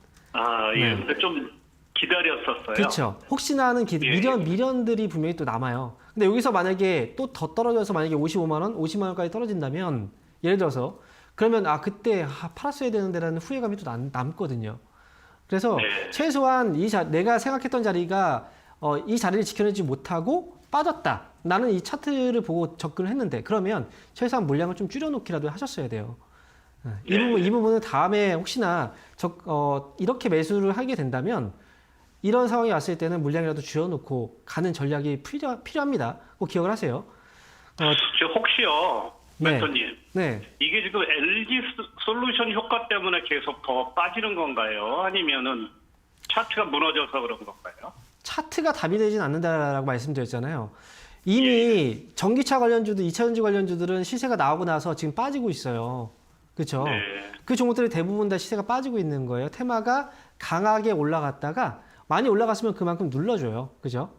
[SPEAKER 3] 예.
[SPEAKER 2] 네.
[SPEAKER 3] 근데 좀 기다렸었어요.
[SPEAKER 2] 그렇죠. 혹시나 하는
[SPEAKER 3] 예.
[SPEAKER 2] 미련들이 분명히 또 남아요. 근데 여기서 만약에 또 더 떨어져서 만약에 55만 원, 50만 원까지 떨어진다면 예를 들어서 그러면 그때 팔았어야 되는데라는 후회감이 또 남거든요. 그래서
[SPEAKER 3] 네.
[SPEAKER 2] 최소한 내가 생각했던 자리가 이 자리를 지켜내지 못하고 빠졌다. 나는 이 차트를 보고 접근을 했는데 그러면 최소한 물량을 좀 줄여놓기라도 하셨어야 돼요. 이 부분은 다음에 혹시나 이렇게 매수를 하게 된다면 이런 상황이 왔을 때는 물량이라도 줄여놓고 가는 전략이 필요합니다. 꼭 기억을 하세요.
[SPEAKER 3] 저 혹시요,
[SPEAKER 2] 네.
[SPEAKER 3] 멘토님.
[SPEAKER 2] 네.
[SPEAKER 3] 이게 지금 LG 솔루션 효과 때문에 계속 더 빠지는 건가요? 아니면은 차트가 무너져서 그런 건가요?
[SPEAKER 2] 차트가 답이 되진 않는다라고 말씀드렸잖아요. 이미 전기차 관련주도 2차전지 관련주들은 시세가 나오고 나서 지금 빠지고 있어요. 그렇죠?
[SPEAKER 3] 네.
[SPEAKER 2] 그 종목들이 대부분 다 시세가 빠지고 있는 거예요. 테마가 강하게 올라갔다가 많이 올라갔으면 그만큼 눌러줘요. 그죠?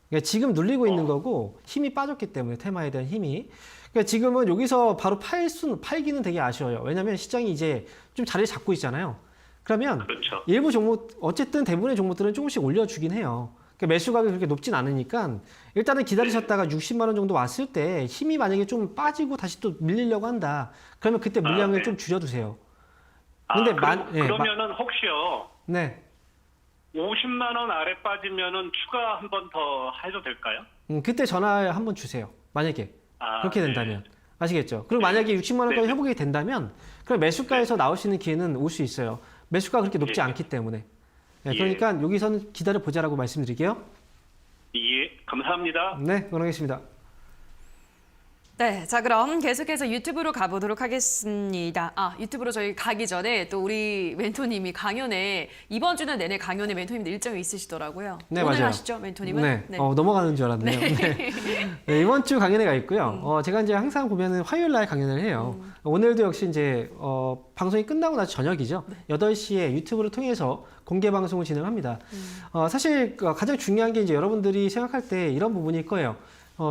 [SPEAKER 2] 그러니까 지금 눌리고 있는 거고 힘이 빠졌기 때문에 테마에 대한 힘이. 그러니까 지금은 여기서 바로 팔기는 되게 아쉬워요. 왜냐하면 시장이 이제 좀 자리를 잡고 있잖아요. 그러면
[SPEAKER 3] 그렇죠.
[SPEAKER 2] 일부 종목, 어쨌든 대부분의 종목들은 조금씩 올려주긴 해요. 그러니까 매수가격이 그렇게 높진 않으니까 일단은 기다리셨다가 60만 원 정도 왔을 때 힘이 만약에 좀 빠지고 다시 또 밀리려고 한다. 그러면 그때 물량을
[SPEAKER 3] 네.
[SPEAKER 2] 좀 줄여두세요.
[SPEAKER 3] 근데
[SPEAKER 2] 예,
[SPEAKER 3] 그러면은 혹시요,
[SPEAKER 2] 네.
[SPEAKER 3] 50만 원 아래 빠지면은 추가 한 번 더 해도 될까요?
[SPEAKER 2] 그때 전화 한번 주세요. 만약에 그렇게 된다면. 아시겠죠? 그리고 만약에 60만 원까지
[SPEAKER 3] 네.
[SPEAKER 2] 회복이 된다면 그럼 매수가에서 나올 수 있는 기회는 올 수 있어요. 매수가가 그렇게 높지
[SPEAKER 3] 예.
[SPEAKER 2] 않기 때문에. 네,
[SPEAKER 3] 예.
[SPEAKER 2] 그러니까 여기서는 기다려 보자라고 말씀드릴게요.
[SPEAKER 3] 예, 감사합니다.
[SPEAKER 2] 네, 그러겠습니다.
[SPEAKER 1] 네, 자 그럼 계속해서 유튜브로 가보도록 하겠습니다. 유튜브로 저희 가기 전에 또 우리 멘토님이 강연에 이번 주는 내내 강연에 멘토님들 일정이 있으시더라고요.
[SPEAKER 2] 네,
[SPEAKER 1] 오늘
[SPEAKER 2] 맞아요.
[SPEAKER 1] 하시죠, 멘토님은?
[SPEAKER 2] 네, 넘어가는 줄 알았네요. 네. 네, 이번 주 강연회 가 있고요. 제가 이제 항상 보면은 화요일 날 강연을 해요. 오늘도 역시 이제 방송이 끝나고 나서 저녁이죠. 8시에 유튜브를 통해서 공개 방송을 진행합니다. 사실 가장 중요한 게 이제 여러분들이 생각할 때 이런 부분일 거예요.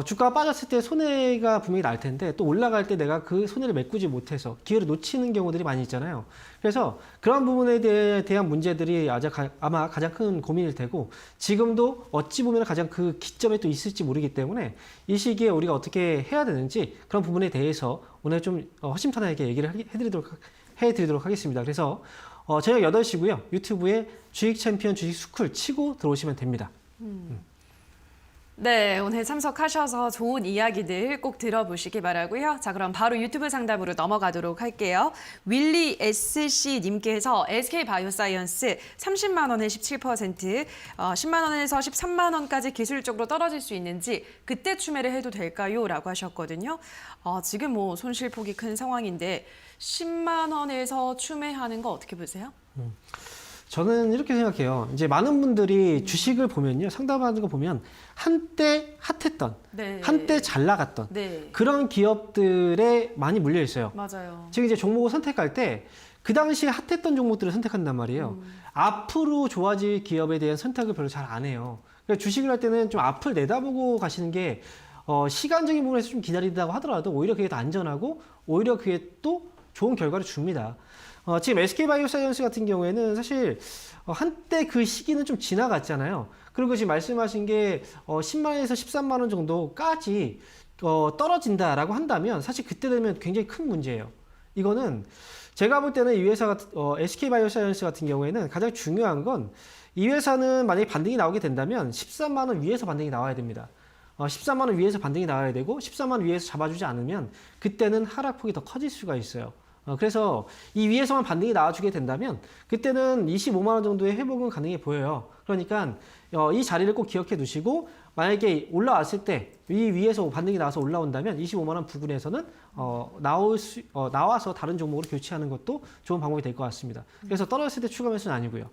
[SPEAKER 2] 주가가 빠졌을 때 손해가 분명히 날 텐데 또 올라갈 때 내가 그 손해를 메꾸지 못해서 기회를 놓치는 경우들이 많이 있잖아요. 그래서 그런 부분에 대한 문제들이 아마 가장 큰 고민일 테고 지금도 어찌 보면 가장 그 기점에 또 있을지 모르기 때문에 이 시기에 우리가 어떻게 해야 되는지 그런 부분에 대해서 오늘 좀 허심탄회하게 얘기를 해드리도록 하겠습니다. 그래서 저녁 8시고요. 유튜브에 주식 챔피언 주식 스쿨 치고 들어오시면 됩니다.
[SPEAKER 1] 네, 오늘 참석하셔서 좋은 이야기들 꼭 들어보시기 바라고요. 자, 그럼 바로 유튜브 상담으로 넘어가도록 할게요. 윌리 SC님께서 SK바이오사이언스 30만 원에 17%, 10만 원에서 13만 원까지 기술적으로 떨어질 수 있는지 그때 추매를 해도 될까요? 라고 하셨거든요. 지금 뭐 손실폭이 큰 상황인데 10만 원에서 추매하는 거 어떻게 보세요?
[SPEAKER 2] 저는 이렇게 생각해요. 이제 많은 분들이 주식을 보면요. 상담하는 거 보면 한때 핫했던,
[SPEAKER 1] 네.
[SPEAKER 2] 한때 잘 나갔던
[SPEAKER 1] 네,
[SPEAKER 2] 그런 기업들에 많이 물려 있어요.
[SPEAKER 1] 맞아요.
[SPEAKER 2] 지금 이제 종목을 선택할 때 그 당시에 핫했던 종목들을 선택한단 말이에요. 앞으로 좋아질 기업에 대한 선택을 별로 잘 안 해요. 그러니까 주식을 할 때는 좀 앞을 내다보고 가시는 게 시간적인 부분에서 좀 기다리다고 하더라도 오히려 그게 더 안전하고 오히려 그게 또 좋은 결과를 줍니다. 지금 SK바이오사이언스 같은 경우에는 사실 한때 그 시기는 좀 지나갔잖아요. 그리고 지금 말씀하신 게 10만 원에서 13만 원 정도까지 떨어진다라고 한다면 사실 그때 되면 굉장히 큰 문제예요. 이거는 제가 볼 때는 이 회사가 SK바이오사이언스 같은 경우에는 가장 중요한 건 이 회사는 만약에 반등이 나오게 된다면 13만 원 위에서 반등이 나와야 됩니다. 13만 원 위에서 반등이 나와야 되고 13만 원 위에서 잡아주지 않으면 그때는 하락폭이 더 커질 수가 있어요. 그래서 이 위에서만 반등이 나와주게 된다면 그때는 25만 원 정도의 회복은 가능해 보여요. 그러니까 이 자리를 꼭 기억해 두시고 만약에 올라왔을 때 이 위에서 반등이 나와서 올라온다면 25만 원 부근에서는 나와서 다른 종목으로 교체하는 것도 좋은 방법이 될 것 같습니다. 그래서 떨어졌을 때 추가 매수는 아니고요.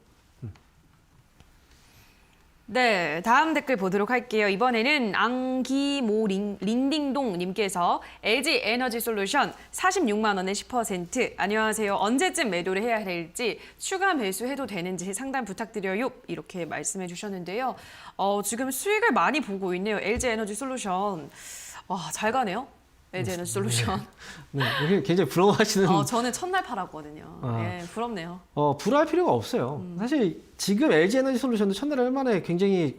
[SPEAKER 1] 네, 다음 댓글 보도록 할게요. 이번에는 앙기모 링딩동님께서 LG 에너지 솔루션 46만 원에 10%. 안녕하세요. 언제쯤 매도를 해야 될지 추가 매수해도 되는지 상담 부탁드려요. 이렇게 말씀해 주셨는데요. 지금 수익을 많이 보고 있네요. LG 에너지 솔루션. 잘 가네요. LG 에너지 솔루션.
[SPEAKER 2] 네, 굉장히 부러워하시는.
[SPEAKER 1] 저는 첫날 팔았거든요. 네, 부럽네요.
[SPEAKER 2] 불화할 필요가 없어요. 사실 지금 LG 에너지 솔루션도 첫날 얼마나 굉장히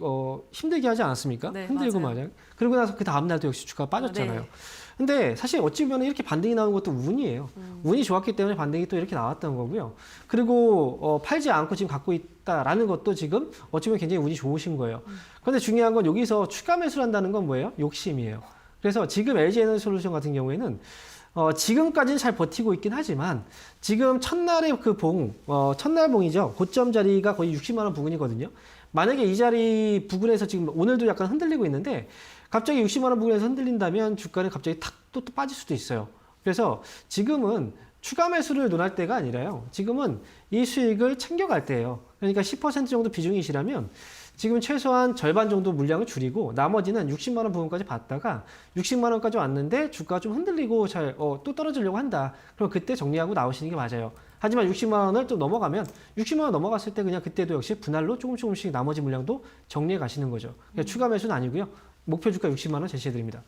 [SPEAKER 2] 힘들게 하지 않았습니까?
[SPEAKER 1] 네,
[SPEAKER 2] 흔들고
[SPEAKER 1] 맞아요.
[SPEAKER 2] 말이야. 그리고 나서 그 다음 날도 역시 주가가 빠졌잖아요.
[SPEAKER 1] 네.
[SPEAKER 2] 근데 사실 어찌 보면 이렇게 반등이 나온 것도 운이에요. 운이 좋았기 때문에 반등이 또 이렇게 나왔던 거고요. 그리고 팔지 않고 지금 갖고 있다라는 것도 지금 어찌 보면 굉장히 운이 좋으신 거예요. 그런데 중요한 건 여기서 추가 매수를 한다는 건 뭐예요? 욕심이에요. 그래서 지금 LG에너지솔루션 같은 경우에는 지금까지는 잘 버티고 있긴 하지만 지금 첫날의 그 첫날 봉이죠. 고점 자리가 거의 60만 원 부근이거든요. 만약에 이 자리 부근에서 지금 오늘도 약간 흔들리고 있는데 갑자기 60만 원 부근에서 흔들린다면 주가는 갑자기 탁 또 빠질 수도 있어요. 그래서 지금은 추가 매수를 논할 때가 아니라요. 지금은 이 수익을 챙겨갈 때예요. 그러니까 10% 정도 비중이시라면 지금 최소한 절반 정도 물량을 줄이고 나머지는 60만 원 부분까지 봤다가 60만 원까지 왔는데 주가가 좀 흔들리고 또 떨어지려고 한다. 그럼 그때 정리하고 나오시는 게 맞아요. 하지만 60만 원을 또 넘어가면 60만 원 넘어갔을 때 그냥 그때도 역시 분할로 조금씩 나머지 물량도 정리해 가시는 거죠. 그러니까 추가 매수는 아니고요. 목표 주가 60만 원 제시해 드립니다.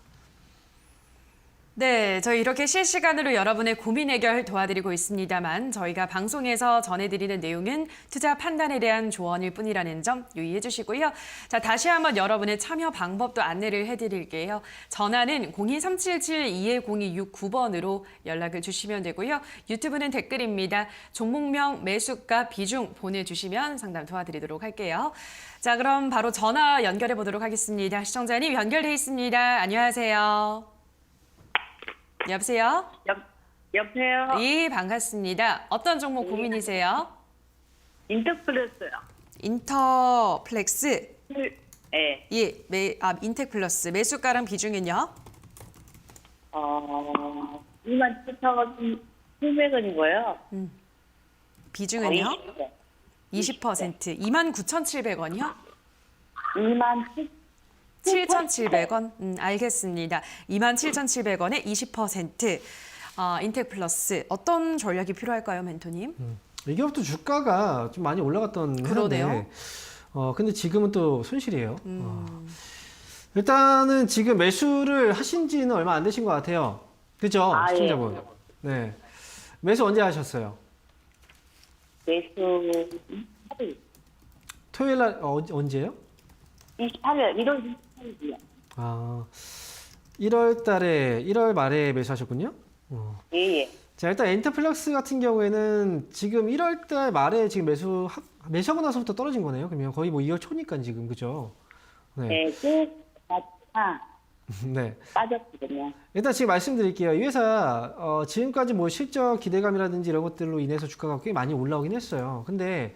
[SPEAKER 1] 네, 저희 이렇게 실시간으로 여러분의 고민 해결 도와드리고 있습니다만 저희가 방송에서 전해드리는 내용은 투자 판단에 대한 조언일 뿐이라는 점 유의해 주시고요. 자, 다시 한번 여러분의 참여 방법도 안내를 해드릴게요. 전화는 02377-210269번으로 연락을 주시면 되고요. 유튜브는 댓글입니다. 종목명, 매수가, 비중 보내주시면 상담 도와드리도록 할게요. 자, 그럼 바로 전화 연결해 보도록 하겠습니다. 시청자님 연결돼 있습니다. 안녕하세요. 여보세요?
[SPEAKER 5] 여보세요?
[SPEAKER 1] 예, 반갑습니다. 어떤 종목 고민이세요?
[SPEAKER 5] 인터플러스요.
[SPEAKER 1] 인터플렉스.
[SPEAKER 5] 네.
[SPEAKER 1] 예, 인텍플러스. 매수가랑 비중은요?
[SPEAKER 5] 27,700원이고요.
[SPEAKER 1] 비중은요? 20%. 29,700원이요? 7,700원? 알겠습니다. 27,700원에 20%. 인텍플러스. 어떤 전략이 필요할까요, 멘토님?
[SPEAKER 2] 이게부터 주가가 좀 많이 올라갔던
[SPEAKER 1] 그러네요.
[SPEAKER 2] 해인데 근데 지금은 또 손실이에요. 일단은 지금 매수를 하신 지는 얼마 안 되신 것 같아요. 그죠?
[SPEAKER 5] 아,
[SPEAKER 2] 시청자분.
[SPEAKER 5] 예.
[SPEAKER 2] 네. 매수 언제 하셨어요?
[SPEAKER 5] 매수 28일.
[SPEAKER 2] 토요일 날 언제요?
[SPEAKER 5] 28일, 1월 28일이요.
[SPEAKER 2] 1월 말에 매수하셨군요.
[SPEAKER 5] 예, 예.
[SPEAKER 2] 자, 일단 엔터플렉스 같은 경우에는 지금 1월 달 말에 지금 매수하고 나서부터 떨어진 거네요. 그러면 거의 뭐 2월 초니까 지금, 그죠? 네.
[SPEAKER 5] 네, 쭉
[SPEAKER 2] 네.
[SPEAKER 5] 빠졌거든요.
[SPEAKER 2] 일단 지금 말씀드릴게요. 이 회사 지금까지 뭐 실적 기대감이라든지 이런 것들로 인해서 주가가 꽤 많이 올라오긴 했어요. 근데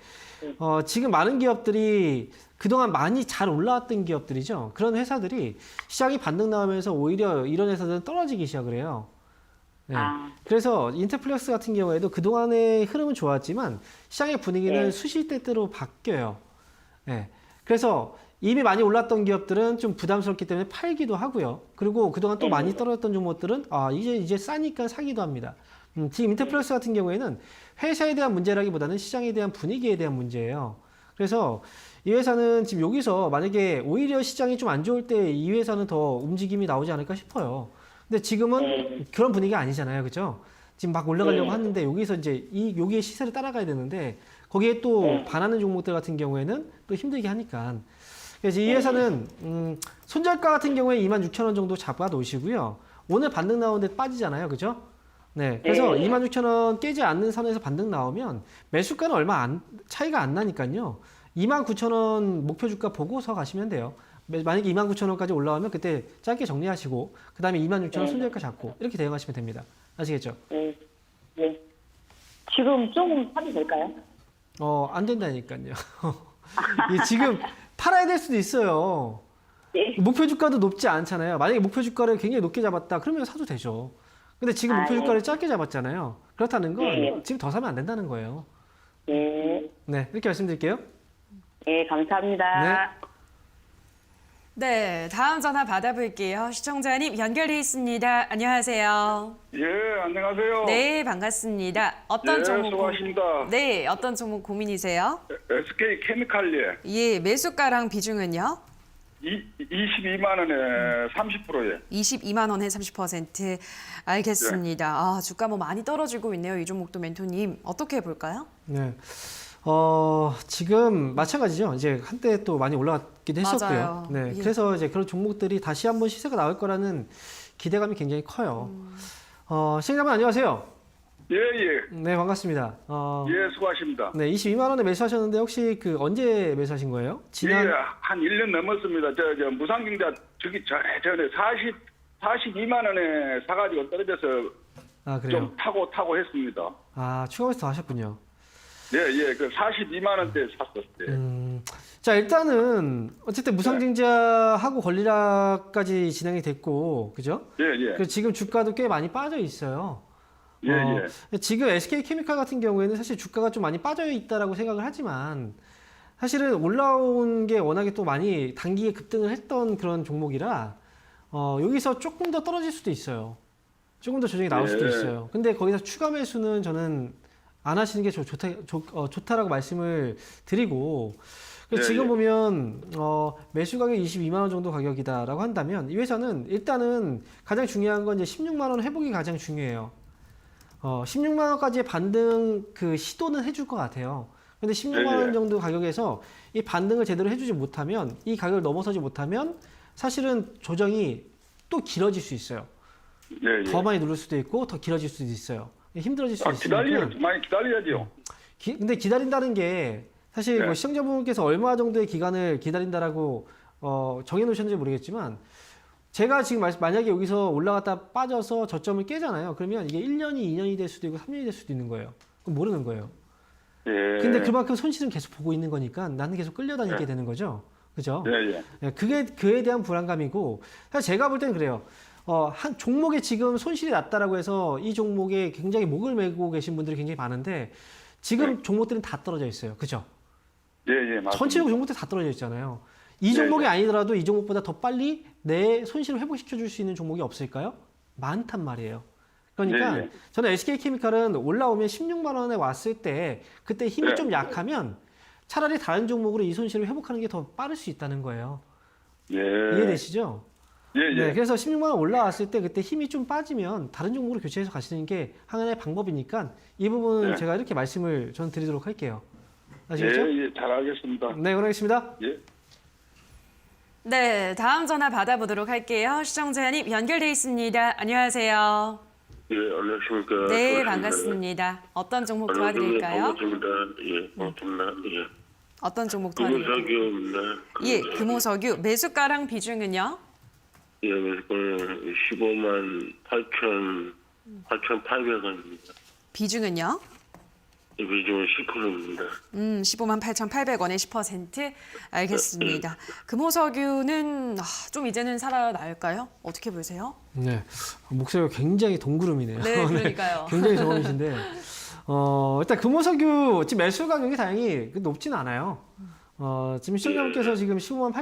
[SPEAKER 2] 지금 많은 기업들이 그동안 많이 잘 올라왔던 기업들이죠. 그런 회사들이 시장이 반등 나오면서 오히려 이런 회사들은 떨어지기 시작을 해요. 네. 그래서 인터플렉스 같은 경우에도 그동안의 흐름은 좋았지만 시장의 분위기는 수시때때로 바뀌어요. 네. 그래서 이미 많이 올랐던 기업들은 좀 부담스럽기 때문에 팔기도 하고요. 그리고 그동안 또 많이 떨어졌던 종목들은 이제 싸니까 사기도 합니다. 지금 인터플렉스 같은 경우에는 회사에 대한 문제라기보다는 시장에 대한 분위기에 대한 문제예요. 그래서 이 회사는 지금 여기서 만약에 오히려 시장이 좀 안 좋을 때 이 회사는 더 움직임이 나오지 않을까 싶어요. 근데 지금은 그런 분위기가 아니잖아요. 그죠? 지금 막 올라가려고 하는데 여기서 이제 여기에 시세를 따라가야 되는데 거기에 또 반하는 종목들 같은 경우에는 또 힘들게 하니까. 그래서 이 회사는 손절가 같은 경우에 26,000원 정도 잡아 놓으시고요. 오늘 반등 나오는데 빠지잖아요. 그죠? 네. 그래서 26,000원 깨지 않는 선에서 반등 나오면 매수가는 얼마 차이가 안 나니까요. 29,000원 목표 주가 보고서 가시면 돼요. 만약에 29,000원까지 올라오면 그때 짧게 정리하시고 그 다음에 26,000원 손절가 잡고 이렇게 대응하시면 됩니다. 아시겠죠?
[SPEAKER 5] 네. 네. 지금 조금 사도 될까요?
[SPEAKER 2] 안 된다니까요. 지금 팔아야 될 수도 있어요.
[SPEAKER 5] 네.
[SPEAKER 2] 목표 주가도 높지 않잖아요. 만약에 목표 주가를 굉장히 높게 잡았다 그러면 사도 되죠. 근데 지금 목표 주가를 짧게 잡았잖아요. 그렇다는 건 지금 더 사면 안 된다는 거예요.
[SPEAKER 5] 네.
[SPEAKER 2] 네, 이렇게 말씀드릴게요.
[SPEAKER 5] 네, 감사합니다.
[SPEAKER 1] 네, 다음 전화 받아볼게요. 시청자님 연결돼 있습니다. 안녕하세요.
[SPEAKER 6] 예, 안녕하세요.
[SPEAKER 1] 네, 반갑습니다. 어떤
[SPEAKER 6] 예,
[SPEAKER 1] 종목
[SPEAKER 6] 수고하십니다.
[SPEAKER 1] 네, 어떤 종목 고민이세요?
[SPEAKER 6] SK 케미칼리에
[SPEAKER 1] 예, 매수가랑 비중은요?
[SPEAKER 6] 22만 원에 30%예.
[SPEAKER 1] 22만 원에 30%. 알겠습니다. 주가 뭐 많이 떨어지고 있네요. 이 종목도 멘토님. 어떻게 볼까요?
[SPEAKER 2] 네. 지금 마찬가지죠. 이제 한때 또 많이 올라갔기도 했었고요.
[SPEAKER 1] 맞아요.
[SPEAKER 2] 네.
[SPEAKER 1] 예.
[SPEAKER 2] 그래서 이제 그런 종목들이 다시 한번 시세가 나올 거라는 기대감이 굉장히 커요. 시청자분 안녕하세요.
[SPEAKER 6] 예, 예.
[SPEAKER 2] 네, 반갑습니다.
[SPEAKER 6] 예, 수고하십니다.
[SPEAKER 2] 네, 22만 원에 매수하셨는데 혹시 그 언제 매수하신 거예요?
[SPEAKER 6] 예, 한 1년 넘었습니다. 저 무상증자 저기 전에 42만 원에 사가지고 떨어져서
[SPEAKER 2] 아, 그래요?
[SPEAKER 6] 좀 타고 했습니다.
[SPEAKER 2] 아, 추가 매수 더 하셨군요.
[SPEAKER 6] 예, 예. 그 42만 원대 샀었어요.
[SPEAKER 2] 자, 일단은 어쨌든 무상증자하고 권리락까지 진행이 됐고, 그죠?
[SPEAKER 6] 예, 예.
[SPEAKER 2] 그 지금 주가도 꽤 많이 빠져 있어요.
[SPEAKER 6] 예, 예.
[SPEAKER 2] 지금 SK케미칼 같은 경우에는 사실 주가가 좀 많이 빠져 있다라고 생각을 하지만 사실은 올라온 게 워낙에 또 많이 단기에 급등을 했던 그런 종목이라 여기서 조금 더 떨어질 수도 있어요. 조금 더 조정이 나올 수도
[SPEAKER 6] 예.
[SPEAKER 2] 있어요. 근데 거기서 추가 매수는 저는 안 하시는 게 좋다라고 말씀을 드리고 그래서
[SPEAKER 6] 예,
[SPEAKER 2] 지금
[SPEAKER 6] 예.
[SPEAKER 2] 보면 매수 가격 22만 원 정도 가격이다라고 한다면 이 회사는 일단은 가장 중요한 건 이제 16만 원 회복이 가장 중요해요. 16만 원까지의 반등 그 시도는 해줄 것 같아요. 근데 16만 원
[SPEAKER 6] 예.
[SPEAKER 2] 정도 가격에서 이 반등을 제대로 해주지 못하면 이 가격을 넘어서지 못하면 사실은 조정이 또 길어질 수 있어요.
[SPEAKER 6] 예, 예.
[SPEAKER 2] 더 많이 누를 수도 있고 더 길어질 수도 있어요. 힘들어질 수도 있으니까.
[SPEAKER 6] 많이 기다려야죠.
[SPEAKER 2] 근데 기다린다는 게 사실
[SPEAKER 6] 네.
[SPEAKER 2] 뭐 시청자분께서 얼마 정도의 기간을 기다린다라고 정해놓으셨는지 모르겠지만 제가 지금 만약에 여기서 올라갔다 빠져서 저점을 깨잖아요. 그러면 이게 1년이 2년이 될 수도 있고 3년이 될 수도 있는 거예요. 그럼 모르는 거예요.
[SPEAKER 6] 예.
[SPEAKER 2] 근데 그만큼 손실은 계속 보고 있는 거니까 나는 계속 끌려다니게
[SPEAKER 6] 네.
[SPEAKER 2] 되는 거죠. 그죠?
[SPEAKER 6] 예, 예.
[SPEAKER 2] 네, 그에 대한 불안감이고 사실 제가 볼 때는 그래요. 한 종목에 지금 손실이 났다라고 해서 이 종목에 굉장히 목을 메고 계신 분들이 굉장히 많은데 지금
[SPEAKER 6] 네.
[SPEAKER 2] 종목들은 다 떨어져 있어요. 그죠?
[SPEAKER 6] 예, 예. 맞습니다.
[SPEAKER 2] 전체적으로 종목들 다 떨어져 있잖아요. 이
[SPEAKER 6] 네,
[SPEAKER 2] 종목이
[SPEAKER 6] 네.
[SPEAKER 2] 아니더라도 이 종목보다 더 빨리 내 손실을 회복시켜 줄 수 있는 종목이 없을까요? 많단 말이에요. 그러니까
[SPEAKER 6] 네, 네.
[SPEAKER 2] 저는 SK케미칼은 올라오면 16만 원에 왔을 때 그때 힘이
[SPEAKER 6] 네.
[SPEAKER 2] 좀 약하면 차라리 다른 종목으로 이 손실을 회복하는 게 더 빠를 수 있다는 거예요.
[SPEAKER 6] 예.
[SPEAKER 2] 이해되시죠?
[SPEAKER 6] 예, 예.
[SPEAKER 2] 네, 그래서 16만 원 올라왔을 때 그때 힘이 좀 빠지면 다른 종목으로 교체해서 가시는 게 하나의 방법이니까 이 부분은
[SPEAKER 6] 네.
[SPEAKER 2] 제가 이렇게 말씀을 전 드리도록 할게요. 아시겠죠?
[SPEAKER 6] 예, 예. 잘 알겠습니다.
[SPEAKER 2] 네, 그러겠습니다.
[SPEAKER 6] 예.
[SPEAKER 1] 네, 다음 전화 받아보도록 할게요. 시청자님 연결돼 있습니다. 안녕하세요.
[SPEAKER 7] 예, 안녕하십니까.
[SPEAKER 1] 네, 반갑습니다. 어떤 종목 도와드릴까요?
[SPEAKER 7] 반갑습니다. 예, 고맙습니다. 예.
[SPEAKER 1] 어떤 종목 도와드릴까요?
[SPEAKER 7] 금호석유입니다.
[SPEAKER 1] 예, 금호석유 매수가랑 비중은요?
[SPEAKER 7] 예, 그래서 15만 8,800원입니다.
[SPEAKER 1] 비중은요?
[SPEAKER 7] 비중은 10%입니다.
[SPEAKER 1] 15만 8,800원에 10%? 알겠습니다. 금호석유는 좀 이제는 살아날까요? 어떻게 보세요?
[SPEAKER 2] 네, 목소리가 굉장히 동구름이네요.
[SPEAKER 1] 네, 그러니까요.
[SPEAKER 2] 굉장히 저음이신데 일단 금호석유 지금 매수 가격이 다행히 높지는 않아요. 지금 시청자분께서 지금 15만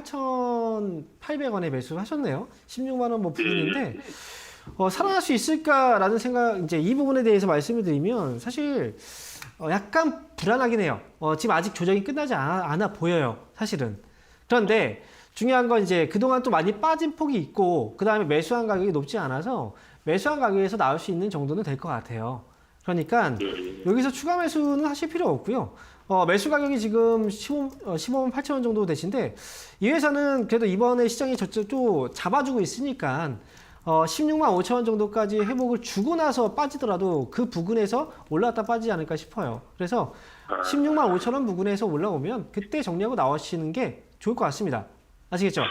[SPEAKER 2] 8,800원에 매수하셨네요. 16만 원 뭐 부분인데 살아날 수 있을까라는 생각 이제 이 부분에 대해서 말씀을 드리면 사실 약간 불안하긴 해요. 지금 아직 조정이 끝나지 않아 보여요. 사실은. 그런데 중요한 건 이제 그동안 또 많이 빠진 폭이 있고 그 다음에 매수한 가격이 높지 않아서 매수한 가격에서 나올 수 있는 정도는 될 것 같아요. 그러니까 여기서 추가 매수는 하실 필요 없고요. 매수 가격이 지금 15만 8천 원 정도 되신데 이 회사는 그래도 이번에 시장이 또 잡아주고 있으니까 16만 5천 원 정도까지 회복을 주고 나서 빠지더라도 그 부근에서 올라왔다 빠지지 않을까 싶어요. 그래서 16만 5천 원 부근에서 올라오면 그때 정리하고 나오시는 게 좋을 것 같습니다. 아시겠죠?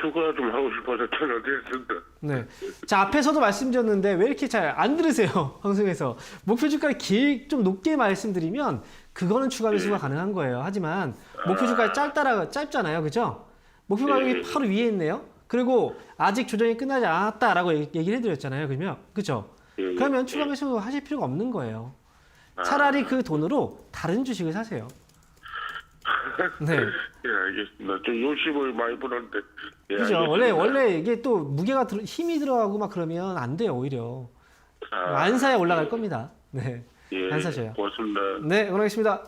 [SPEAKER 7] 추가 좀 하고 싶어서 전화드렸습니다.
[SPEAKER 2] 네. 자, 앞에서도 말씀드렸는데 왜 이렇게 잘 안 들으세요? 방송에서. 목표 주가를 좀 높게 말씀드리면 그거는 추가 매수가 가능한 거예요. 하지만 목표 주가가 짧잖아요. 그죠? 목표 가격이 바로 위에 있네요. 그리고 아직 조정이 끝나지 않았다라고 얘기를 해드렸잖아요. 그러면 그죠? 그러면 추가 매수 하실 필요가 없는 거예요. 차라리 그 돈으로 다른 주식을 사세요. 네.
[SPEAKER 7] 예, 알겠습니다. 좀 요식을 많이 벌었는데. 예,
[SPEAKER 2] 그죠?
[SPEAKER 7] 알겠습니다.
[SPEAKER 2] 원래 이게 또 무게가 힘이 들어가고 막 그러면 안 돼요. 오히려. 안 사야 올라갈 겁니다. 네.
[SPEAKER 7] 예,
[SPEAKER 2] 안 사셔요.
[SPEAKER 7] 고맙습니다.
[SPEAKER 2] 네, 응원하겠습니다.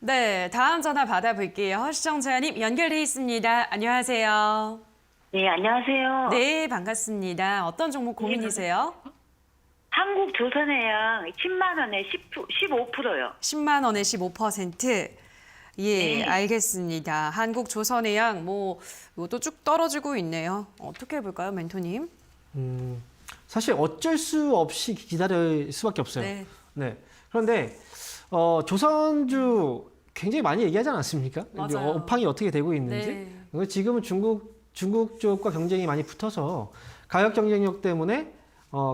[SPEAKER 1] 네, 다음 전화 받아볼게요. 시청자님 연결돼 있습니다. 안녕하세요.
[SPEAKER 5] 네, 안녕하세요.
[SPEAKER 1] 네, 반갑습니다. 어떤 종목 고민이세요?
[SPEAKER 5] 한국조선해양 10만 원에 15%요.
[SPEAKER 1] 10만 원에 15%. 예, 알겠습니다. 한국조선해양 이것도 쭉 떨어지고 있네요. 어떻게 볼까요, 멘토님?
[SPEAKER 2] 사실 어쩔 수 없이 기다릴 수밖에 없어요.
[SPEAKER 1] 네.
[SPEAKER 2] 네. 그런데 조선주 굉장히 많이 얘기하지 않았습니까?
[SPEAKER 1] 맞아요.
[SPEAKER 2] 업황이 어떻게 되고 있는지.
[SPEAKER 1] 네.
[SPEAKER 2] 지금은 중국 쪽과 경쟁이 많이 붙어서 가격 경쟁력 때문에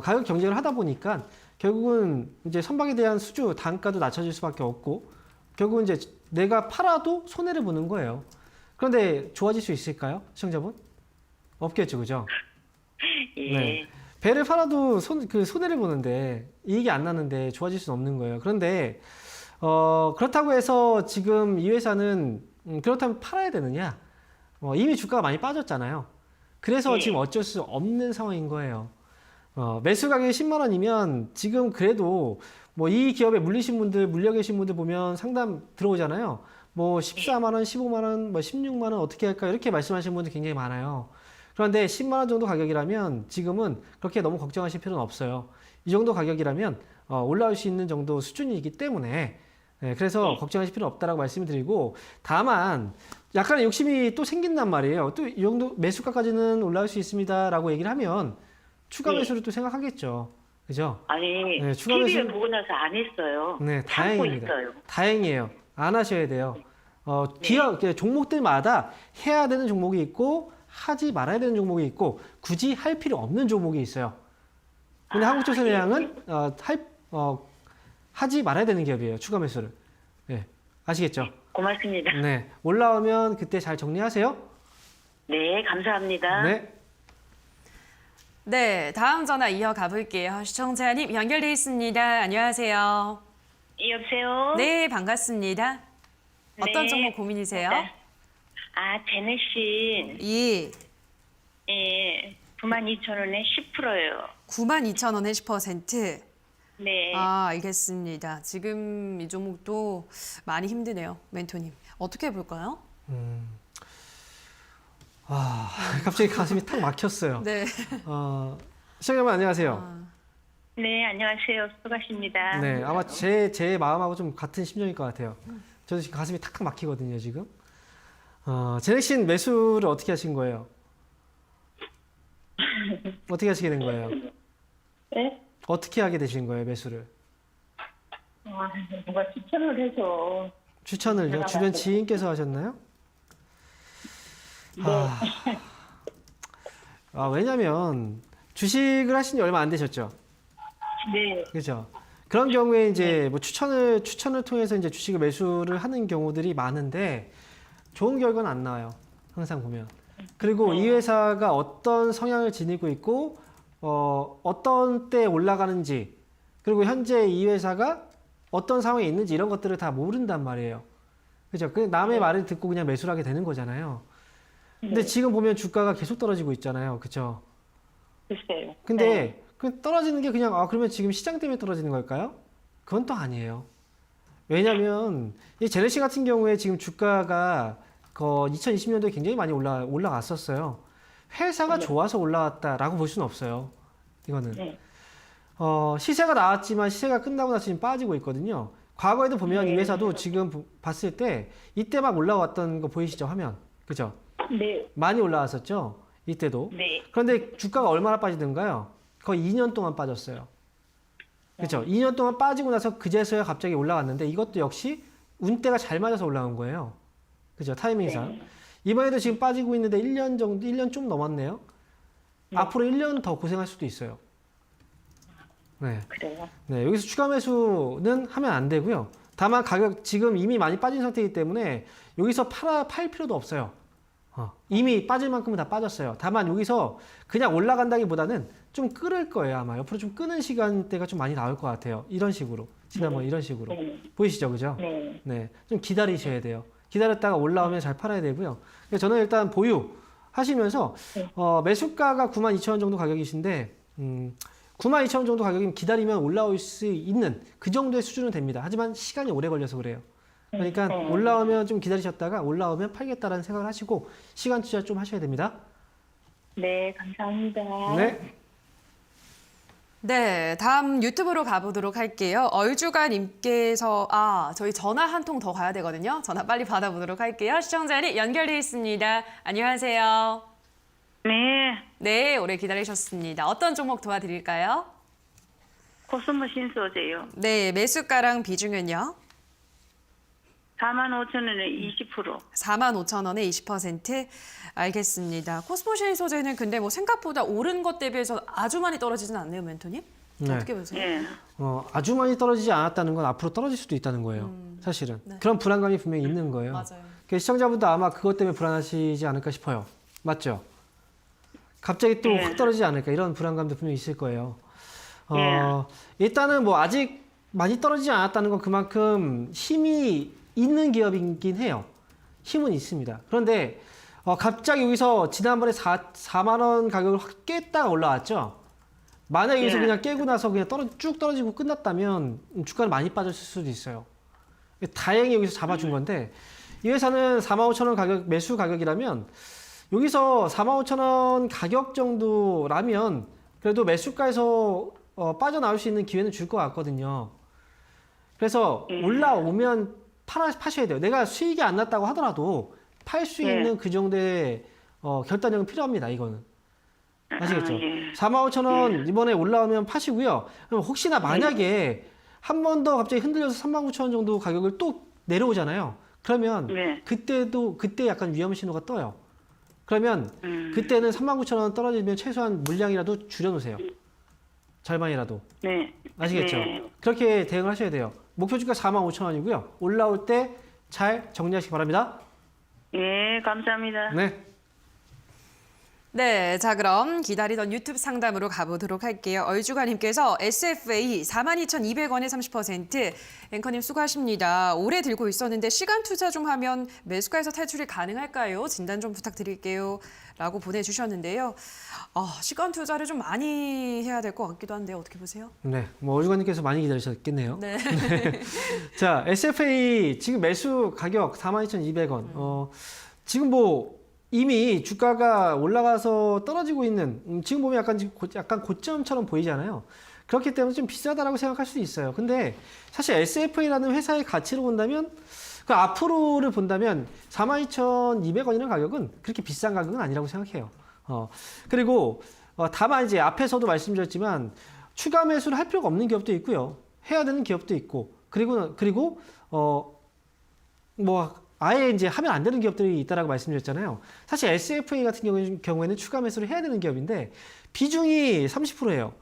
[SPEAKER 2] 가격 경쟁을 하다 보니까 결국은 이제 선박에 대한 수주 단가도 낮춰질 수밖에 없고 결국은 이제 내가 팔아도 손해를 보는 거예요. 그런데 좋아질 수 있을까요, 시청자분? 없겠죠, 그죠?
[SPEAKER 5] 예.
[SPEAKER 2] 네. 배를 팔아도 손해를 보는데 이익이 안 나는데 좋아질 수는 없는 거예요. 그런데 그렇다고 해서 지금 이 회사는 그렇다면 팔아야 되느냐? 이미 주가가 많이 빠졌잖아요. 그래서
[SPEAKER 5] 네.
[SPEAKER 2] 지금 어쩔 수 없는 상황인 거예요. 매수 가격이 10만 원이면 지금 그래도 뭐 이 기업에 물려 계신 분들 보면 상담 들어오잖아요. 뭐 14만 원, 15만 원, 뭐 16만 원 어떻게 할까 이렇게 말씀하시는 분들 굉장히 많아요. 그런데 10만 원 정도 가격이라면 지금은 그렇게 너무 걱정하실 필요는 없어요. 이 정도 가격이라면 올라올 수 있는 정도 수준이기 때문에 그래서 걱정하실 필요 없다라고 말씀을 드리고 다만 약간의 욕심이 또 생긴단 말이에요. 또 이 정도 매수가까지는 올라올 수 있습니다라고 얘기를 하면 추가 매수를 또 생각하겠죠. 그죠?
[SPEAKER 5] 아니,
[SPEAKER 2] 네, 추가
[SPEAKER 5] TV에
[SPEAKER 2] 매수-
[SPEAKER 5] 보고 나서 안 했어요.
[SPEAKER 2] 네,
[SPEAKER 5] 참고
[SPEAKER 2] 다행입니다.
[SPEAKER 5] 있어요.
[SPEAKER 2] 다행이에요. 안 하셔야 돼요. 기업 종목들마다 해야 되는 종목이 있고 하지 말아야 되는 종목이 있고 굳이 할 필요 없는 종목이 있어요. 근데 한국조선해양은 하지 말아야 되는 기업이에요. 추가 매수를. 네, 아시겠죠?
[SPEAKER 5] 고맙습니다.
[SPEAKER 2] 네, 올라오면 그때 잘 정리하세요.
[SPEAKER 5] 네, 감사합니다.
[SPEAKER 2] 네.
[SPEAKER 1] 네, 다음 전화 이어가 볼게요. 시청자님 연결돼 있습니다. 안녕하세요.
[SPEAKER 5] 여보세요?
[SPEAKER 1] 네, 반갑습니다. 어떤
[SPEAKER 5] 네.
[SPEAKER 1] 종목 고민이세요?
[SPEAKER 5] 아, 제네신.
[SPEAKER 1] 예,
[SPEAKER 5] 예, 92,000원에 10%예요.
[SPEAKER 1] 92,000원에 10%.
[SPEAKER 5] 네.
[SPEAKER 1] 아, 알겠습니다. 지금 이 종목도 많이 힘드네요, 멘토님. 어떻게 볼까요?
[SPEAKER 2] 갑자기 가슴이 탁 막혔어요.
[SPEAKER 1] 네.
[SPEAKER 2] 시청자 여러분 안녕하세요.
[SPEAKER 5] 네, 안녕하세요. 수고하십니다.
[SPEAKER 2] 네, 아마 제 마음하고 좀 같은 심정일 것 같아요. 저도 지금 가슴이 탁탁 막히거든요, 지금. 제넥신 매수를 어떻게 하신 거예요? 어떻게 하시게 된 거예요?
[SPEAKER 5] 네?
[SPEAKER 2] 어떻게 하게 되신 거예요, 매수를?
[SPEAKER 5] 누가 추천을 해서.
[SPEAKER 2] 추천을요? 주변 지인께서 하셨나요? 왜냐면 주식을 하신 지 얼마 안 되셨죠?
[SPEAKER 5] 네.
[SPEAKER 2] 그렇죠. 그런 경우에 이제 뭐 추천을 통해서 이제 주식을 매수를 하는 경우들이 많은데 좋은 결과는 안 나와요. 항상 보면. 그리고 이 회사가 어떤 성향을 지니고 있고 어떤 때 올라가는지 그리고 현재 이 회사가 어떤 상황에 있는지 이런 것들을 다 모른단 말이에요. 그죠? 그 남의 말을 듣고 그냥 매수를 하게 되는 거잖아요. 근데 지금 보면 주가가 계속 떨어지고 있잖아요. 그죠?
[SPEAKER 5] 글쎄요.
[SPEAKER 2] 근데 그 떨어지는 게 그냥 그러면 지금 시장 때문에 떨어지는 걸까요? 그건 또 아니에요. 왜냐하면 이 제네시 같은 경우에 지금 주가가 2020년도에 굉장히 많이 올라갔었어요. 회사가 좋아서 올라왔다라고 볼 수는 없어요. 이거는
[SPEAKER 5] 네.
[SPEAKER 2] 시세가 나왔지만 시세가 끝나고 나서 지금 빠지고 있거든요. 과거에도 보면 이 회사도 지금 봤을 때 이때 막 올라왔던 거 보이시죠? 화면. 그죠?
[SPEAKER 5] 네.
[SPEAKER 2] 많이 올라왔었죠? 이때도.
[SPEAKER 5] 네.
[SPEAKER 2] 그런데 주가가 얼마나 빠지던가요? 거의 2년 동안 빠졌어요. 그렇죠? 2년 동안 빠지고 나서 그제서야 갑자기 올라왔는데 이것도 역시 운때가 잘 맞아서 올라온 거예요. 그죠? 타이밍상. 이번에도 지금 빠지고 있는데 1년 정도, 1년 좀 넘었네요. 앞으로 1년 더 고생할 수도 있어요. 네.
[SPEAKER 5] 그래요.
[SPEAKER 2] 네, 여기서 추가 매수는 하면 안 되고요. 다만 가격 지금 이미 많이 빠진 상태이기 때문에 여기서 팔 필요도 없어요. 이미 빠질 만큼은 다 빠졌어요. 다만 여기서 그냥 올라간다기보다는 좀 끓을 거예요. 아마 옆으로 좀 끄는 시간대가 좀 많이 나올 것 같아요. 이런 식으로. 지난번 이런 식으로. 보이시죠? 그죠?
[SPEAKER 5] 네.
[SPEAKER 2] 네. 좀 기다리셔야 돼요. 기다렸다가 올라오면 잘 팔아야 되고요. 그래서 저는 일단 보유 하시면서 매수가가 92,000원 정도 가격이신데 92,000원 정도 가격이면 기다리면 올라올 수 있는 그 정도의 수준은 됩니다. 하지만 시간이 오래 걸려서 그래요. 그러니까 올라오면 좀 기다리셨다가 올라오면 팔겠다라는 생각을 하시고 시간 투자 좀 하셔야 됩니다.
[SPEAKER 5] 네, 감사합니다.
[SPEAKER 2] 네.
[SPEAKER 1] 네, 다음 유튜브로 가보도록 할게요. 얼주가님께서 저희 전화 한 통 더 가야 되거든요. 전화 빨리 받아보도록 할게요. 시청자님 연결돼 있습니다. 안녕하세요.
[SPEAKER 8] 네,
[SPEAKER 1] 네, 오래 기다리셨습니다. 어떤 종목 도와드릴까요?
[SPEAKER 8] 코스모 신소재요.
[SPEAKER 1] 네, 매수가랑 비중은요?
[SPEAKER 8] 45,000원에 20%.
[SPEAKER 1] 45,000원에 20%? 알겠습니다. 코스모신 소재는 근데 뭐 생각보다 오른 것 대비해서 아주 많이 떨어지진 않네요, 멘토님?
[SPEAKER 2] 네.
[SPEAKER 1] 어떻게 보세요?
[SPEAKER 8] 예.
[SPEAKER 2] 아주 많이 떨어지지 않았다는 건 앞으로 떨어질 수도 있다는 거예요. 사실은.
[SPEAKER 1] 네.
[SPEAKER 2] 그런 불안감이 분명히 있는 거예요.
[SPEAKER 1] 맞아요.
[SPEAKER 2] 그래서 시청자분도 아마 그것 때문에 불안하시지 않을까 싶어요. 맞죠? 갑자기 또 확 떨어지지 않을까 이런 불안감도 분명히 있을 거예요. 일단은 뭐 아직 많이 떨어지지 않았다는 건 그만큼 힘이 있는 기업이긴 해요. 힘은 있습니다. 그런데 갑자기 여기서 지난번에 4만 원 가격을 확 깼다가 올라왔죠. 만약에 여기서 그냥 깨고 나서 그냥 쭉 떨어지고 끝났다면 주가는 많이 빠졌을 수도 있어요. 다행히 여기서 잡아준 건데 이 회사는 45,000원 가격 매수 가격이라면 여기서 45,000원 가격 정도라면 그래도 매수가에서 빠져나올 수 있는 기회는 줄 것 같거든요. 그래서 올라오면 파셔야 돼요. 내가 수익이 안 났다고 하더라도 팔 수 있는 그 정도의 결단력은 필요합니다. 이거는. 아시겠죠? 45,000원 이번에 올라오면 파시고요. 그럼 혹시나 만약에 한 번 더 갑자기 흔들려서 39,000원 정도 가격을 또 내려오잖아요. 그러면 그때 약간 위험 신호가 떠요. 그러면 그때는 39,000원 떨어지면 최소한 물량이라도 줄여놓으세요. 절반이라도.
[SPEAKER 8] 네.
[SPEAKER 2] 아시겠죠?
[SPEAKER 8] 네.
[SPEAKER 2] 그렇게 대응을 하셔야 돼요. 목표 주가 45,000원이고요. 올라올 때 잘 정리하시기 바랍니다.
[SPEAKER 8] 예, 감사합니다.
[SPEAKER 2] 네.
[SPEAKER 1] 네, 자 그럼 기다리던 유튜브 상담으로 가보도록 할게요. 얼주가님께서 SFA 42,200원에 30%. 앵커님 수고하십니다. 오래 들고 있었는데 시간 투자 좀 하면 매수가에서 탈출이 가능할까요? 진단 좀 부탁드릴게요. 라고 보내주셨는데요. 시간 투자를 좀 많이 해야 될 것 같기도 한데 어떻게 보세요?
[SPEAKER 2] 네. 뭐 얼주관님께서 많이 기다리셨겠네요.
[SPEAKER 1] 네.
[SPEAKER 2] 자, SFA 지금 매수 가격 42,200원. 지금 뭐 이미 주가가 올라가서 떨어지고 있는 지금 보면 약간 고점처럼 보이잖아요. 그렇기 때문에 좀 비싸다라고 생각할 수 있어요. 근데 사실 SFA라는 회사의 가치로 본다면 그 앞으로를 본다면 42,200원이라는 가격은 그렇게 비싼 가격은 아니라고 생각해요. 그리고 다만 이제 앞에서도 말씀드렸지만 추가 매수를 할 필요가 없는 기업도 있고요. 해야 되는 기업도 있고 그리고 뭐 아예 이제 하면 안 되는 기업들이 있다라고 말씀드렸잖아요. 사실 SFA 같은 경우에는 추가 매수를 해야 되는 기업인데 비중이 30%예요.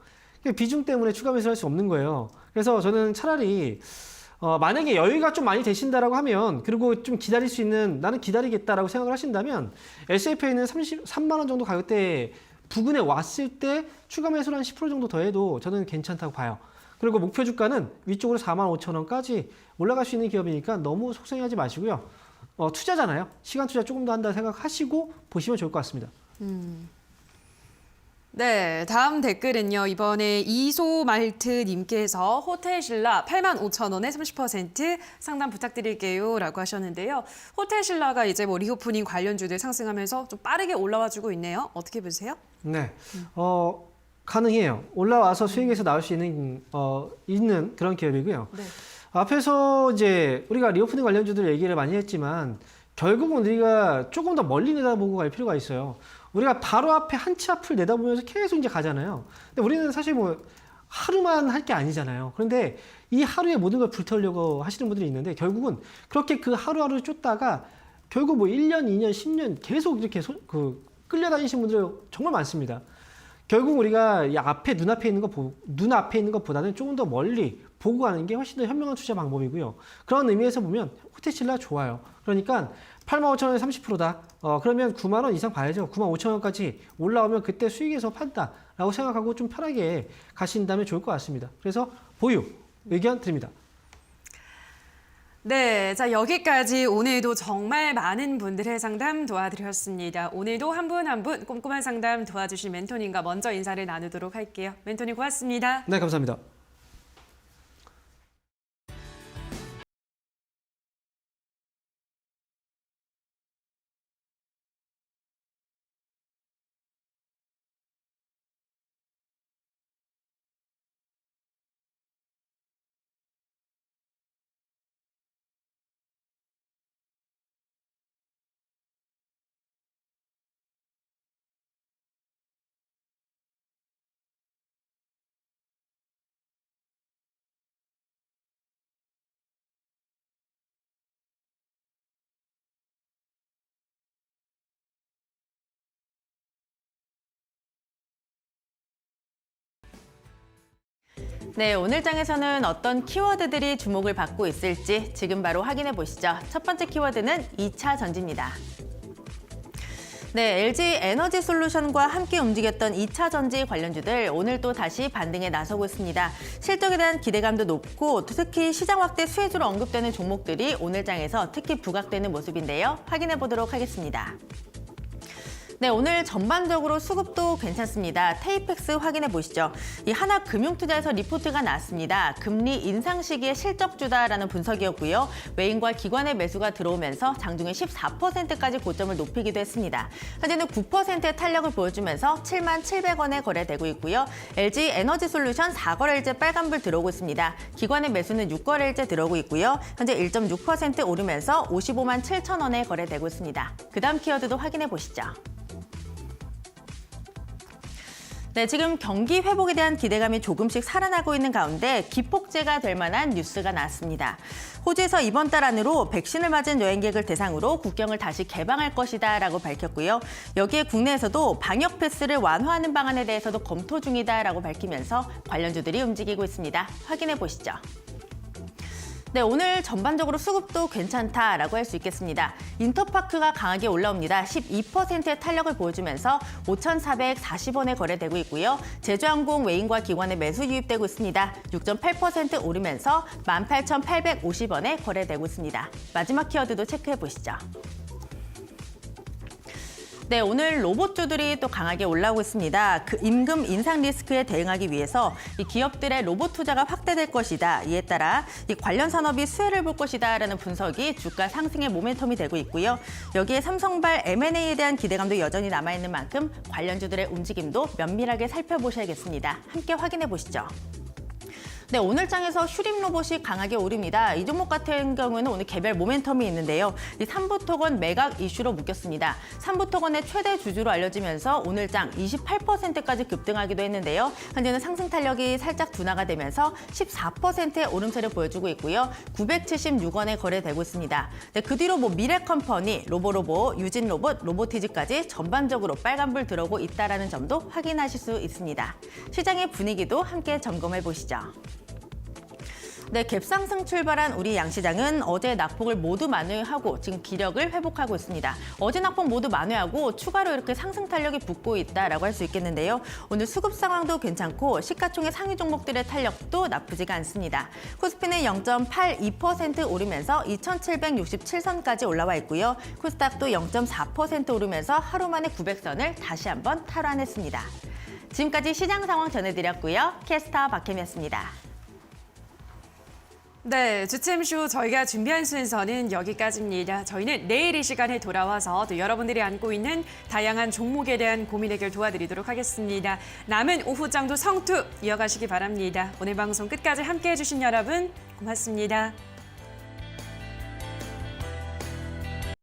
[SPEAKER 2] 비중 때문에 추가 매수를 할 수 없는 거예요. 그래서 저는 차라리 만약에 여유가 좀 많이 되신다라고 하면 그리고 좀 기다릴 수 있는 나는 기다리겠다라고 생각을 하신다면 SFA는 33만 원 정도 가격대 부근에 왔을 때 추가 매수를 한 10% 정도 더 해도 저는 괜찮다고 봐요. 그리고 목표 주가는 위쪽으로 45,000원까지 올라갈 수 있는 기업이니까 너무 속상해하지 마시고요. 투자잖아요. 시간 투자 조금 더 한다 생각하시고 보시면 좋을 것 같습니다.
[SPEAKER 1] 네, 다음 댓글은요. 이번에 이소말트님께서 호텔신라 85,000원에 30% 상담 부탁드릴게요 라고 하셨는데요. 호텔신라가 이제 뭐 리오프닝 관련주들 상승하면서 좀 빠르게 올라와주고 있네요. 어떻게 보세요?
[SPEAKER 2] 네, 가능해요. 올라와서 수익에서 나올 수 있는 그런 기업이고요.
[SPEAKER 1] 네.
[SPEAKER 2] 앞에서 이제 우리가 리오프닝 관련주들 얘기를 많이 했지만 결국은 우리가 조금 더 멀리 내다보고 갈 필요가 있어요. 우리가 바로 앞에 한 치 앞을 내다보면서 계속 이제 가잖아요. 근데 우리는 사실 뭐 하루만 할 게 아니잖아요. 그런데 이 하루에 모든 걸 불태우려고 하시는 분들이 있는데 결국은 그렇게 그 하루하루 쫓다가 결국 뭐 1년, 2년, 10년 계속 이렇게 끌려다니시는 분들 정말 많습니다. 결국 우리가 이 눈앞에 있는 것보다는 조금 더 멀리 보고 가는 게 훨씬 더 현명한 투자 방법이고요. 그런 의미에서 보면 호텔신라 좋아요. 그러니까 85,000원에 30%다. 그러면 9만 원 이상 봐야죠. 95,000원까지 올라오면 그때 수익에서 판다라고 생각하고 좀 편하게 가신다면 좋을 것 같습니다. 그래서 보유 의견 드립니다.
[SPEAKER 1] 네, 자 여기까지 오늘도 정말 많은 분들의 상담 도와드렸습니다. 오늘도 한 분 한 분 꼼꼼한 상담 도와주신 멘토님과 먼저 인사를 나누도록 할게요. 멘토님 고맙습니다.
[SPEAKER 2] 네, 감사합니다.
[SPEAKER 9] 네, 오늘 장에서는 어떤 키워드들이 주목을 받고 있을지 지금 바로 확인해 보시죠. 첫 번째 키워드는 2차 전지입니다. 네, LG 에너지 솔루션과 함께 움직였던 2차 전지 관련주들 오늘 또 다시 반등에 나서고 있습니다. 실적에 대한 기대감도 높고 특히 시장 확대 수혜주로 언급되는 종목들이 오늘 장에서 특히 부각되는 모습인데요. 확인해 보도록 하겠습니다. 네, 오늘 전반적으로 수급도 괜찮습니다. 테이펙스 확인해 보시죠. 이 하나금융투자에서 리포트가 나왔습니다. 금리 인상 시기의 실적주다라는 분석이었고요. 외인과 기관의 매수가 들어오면서 장중에 14%까지 고점을 높이기도 했습니다. 현재는 9%의 탄력을 보여주면서 77,700원에 거래되고 있고요. LG 에너지 솔루션 4거래일째 빨간불 들어오고 있습니다. 기관의 매수는 6거래일째 들어오고 있고요. 현재 1.6% 오르면서 557,000원에 거래되고 있습니다. 그 다음 키워드도 확인해 보시죠. 네, 지금 경기 회복에 대한 기대감이 조금씩 살아나고 있는 가운데 기폭제가 될 만한 뉴스가 나왔습니다. 호주에서 이번 달 안으로 백신을 맞은 여행객을 대상으로 국경을 다시 개방할 것이다라고 밝혔고요. 여기에 국내에서도 방역 패스를 완화하는 방안에 대해서도 검토 중이다라고 밝히면서 관련주들이 움직이고 있습니다. 확인해 보시죠. 네, 오늘 전반적으로 수급도 괜찮다라고 할 수 있겠습니다. 인터파크가 강하게 올라옵니다. 12%의 탄력을 보여주면서 5,440원에 거래되고 있고요. 제주항공 외인과 기관의 매수 유입되고 있습니다. 6.8% 오르면서 18,850원에 거래되고 있습니다. 마지막 키워드도 체크해 보시죠. 네, 오늘 로봇주들이 또 강하게 올라오고 있습니다. 그 임금 인상 리스크에 대응하기 위해서 이 기업들의 로봇 투자가 확대될 것이다. 이에 따라 이 관련 산업이 수혜를 볼 것이다라는 분석이 주가 상승의 모멘텀이 되고 있고요. 여기에 삼성발 M&A에 대한 기대감도 여전히 남아있는 만큼 관련주들의 움직임도 면밀하게 살펴보셔야겠습니다. 함께 확인해 보시죠. 네, 오늘 장에서 휴림 로봇이 강하게 오릅니다. 이 종목 같은 경우에는 오늘 개별 모멘텀이 있는데요. 이 삼부토건 매각 이슈로 묶였습니다. 삼부토건의 최대 주주로 알려지면서 오늘 장 28%까지 급등하기도 했는데요. 현재는 상승 탄력이 살짝 둔화가 되면서 14%의 오름세를 보여주고 있고요. 976원에 거래되고 있습니다. 네, 그 뒤로 미래컴퍼니, 로보로보, 유진로봇, 로보티즈까지 전반적으로 빨간불 들어오고 있다는 점도 확인하실 수 있습니다. 시장의 분위기도 함께 점검해 보시죠. 네, 갭상승 출발한 우리 양시장은 어제 낙폭을 모두 만회하고 지금 기력을 회복하고 있습니다. 어제 낙폭 모두 만회하고 추가로 이렇게 상승 탄력이 붙고 있다라고 할 수 있겠는데요. 오늘 수급 상황도 괜찮고 시가총액 상위 종목들의 탄력도 나쁘지가 않습니다. 코스피는 0.82% 오르면서 2,767선까지 올라와 있고요. 코스닥도 0.4% 오르면서 하루 만에 900선을 다시 한번 탈환했습니다. 지금까지 시장 상황 전해드렸고요. 캐스터 박혜미였습니다.
[SPEAKER 1] 네, 주챔쇼 저희가 준비한 순서는 여기까지입니다. 저희는 내일 이 시간에 돌아와서 또 여러분들이 안고 있는 다양한 종목에 대한 고민 해결 도와드리도록 하겠습니다. 남은 오후장도 성투 이어가시기 바랍니다. 오늘 방송 끝까지 함께해 주신 여러분 고맙습니다.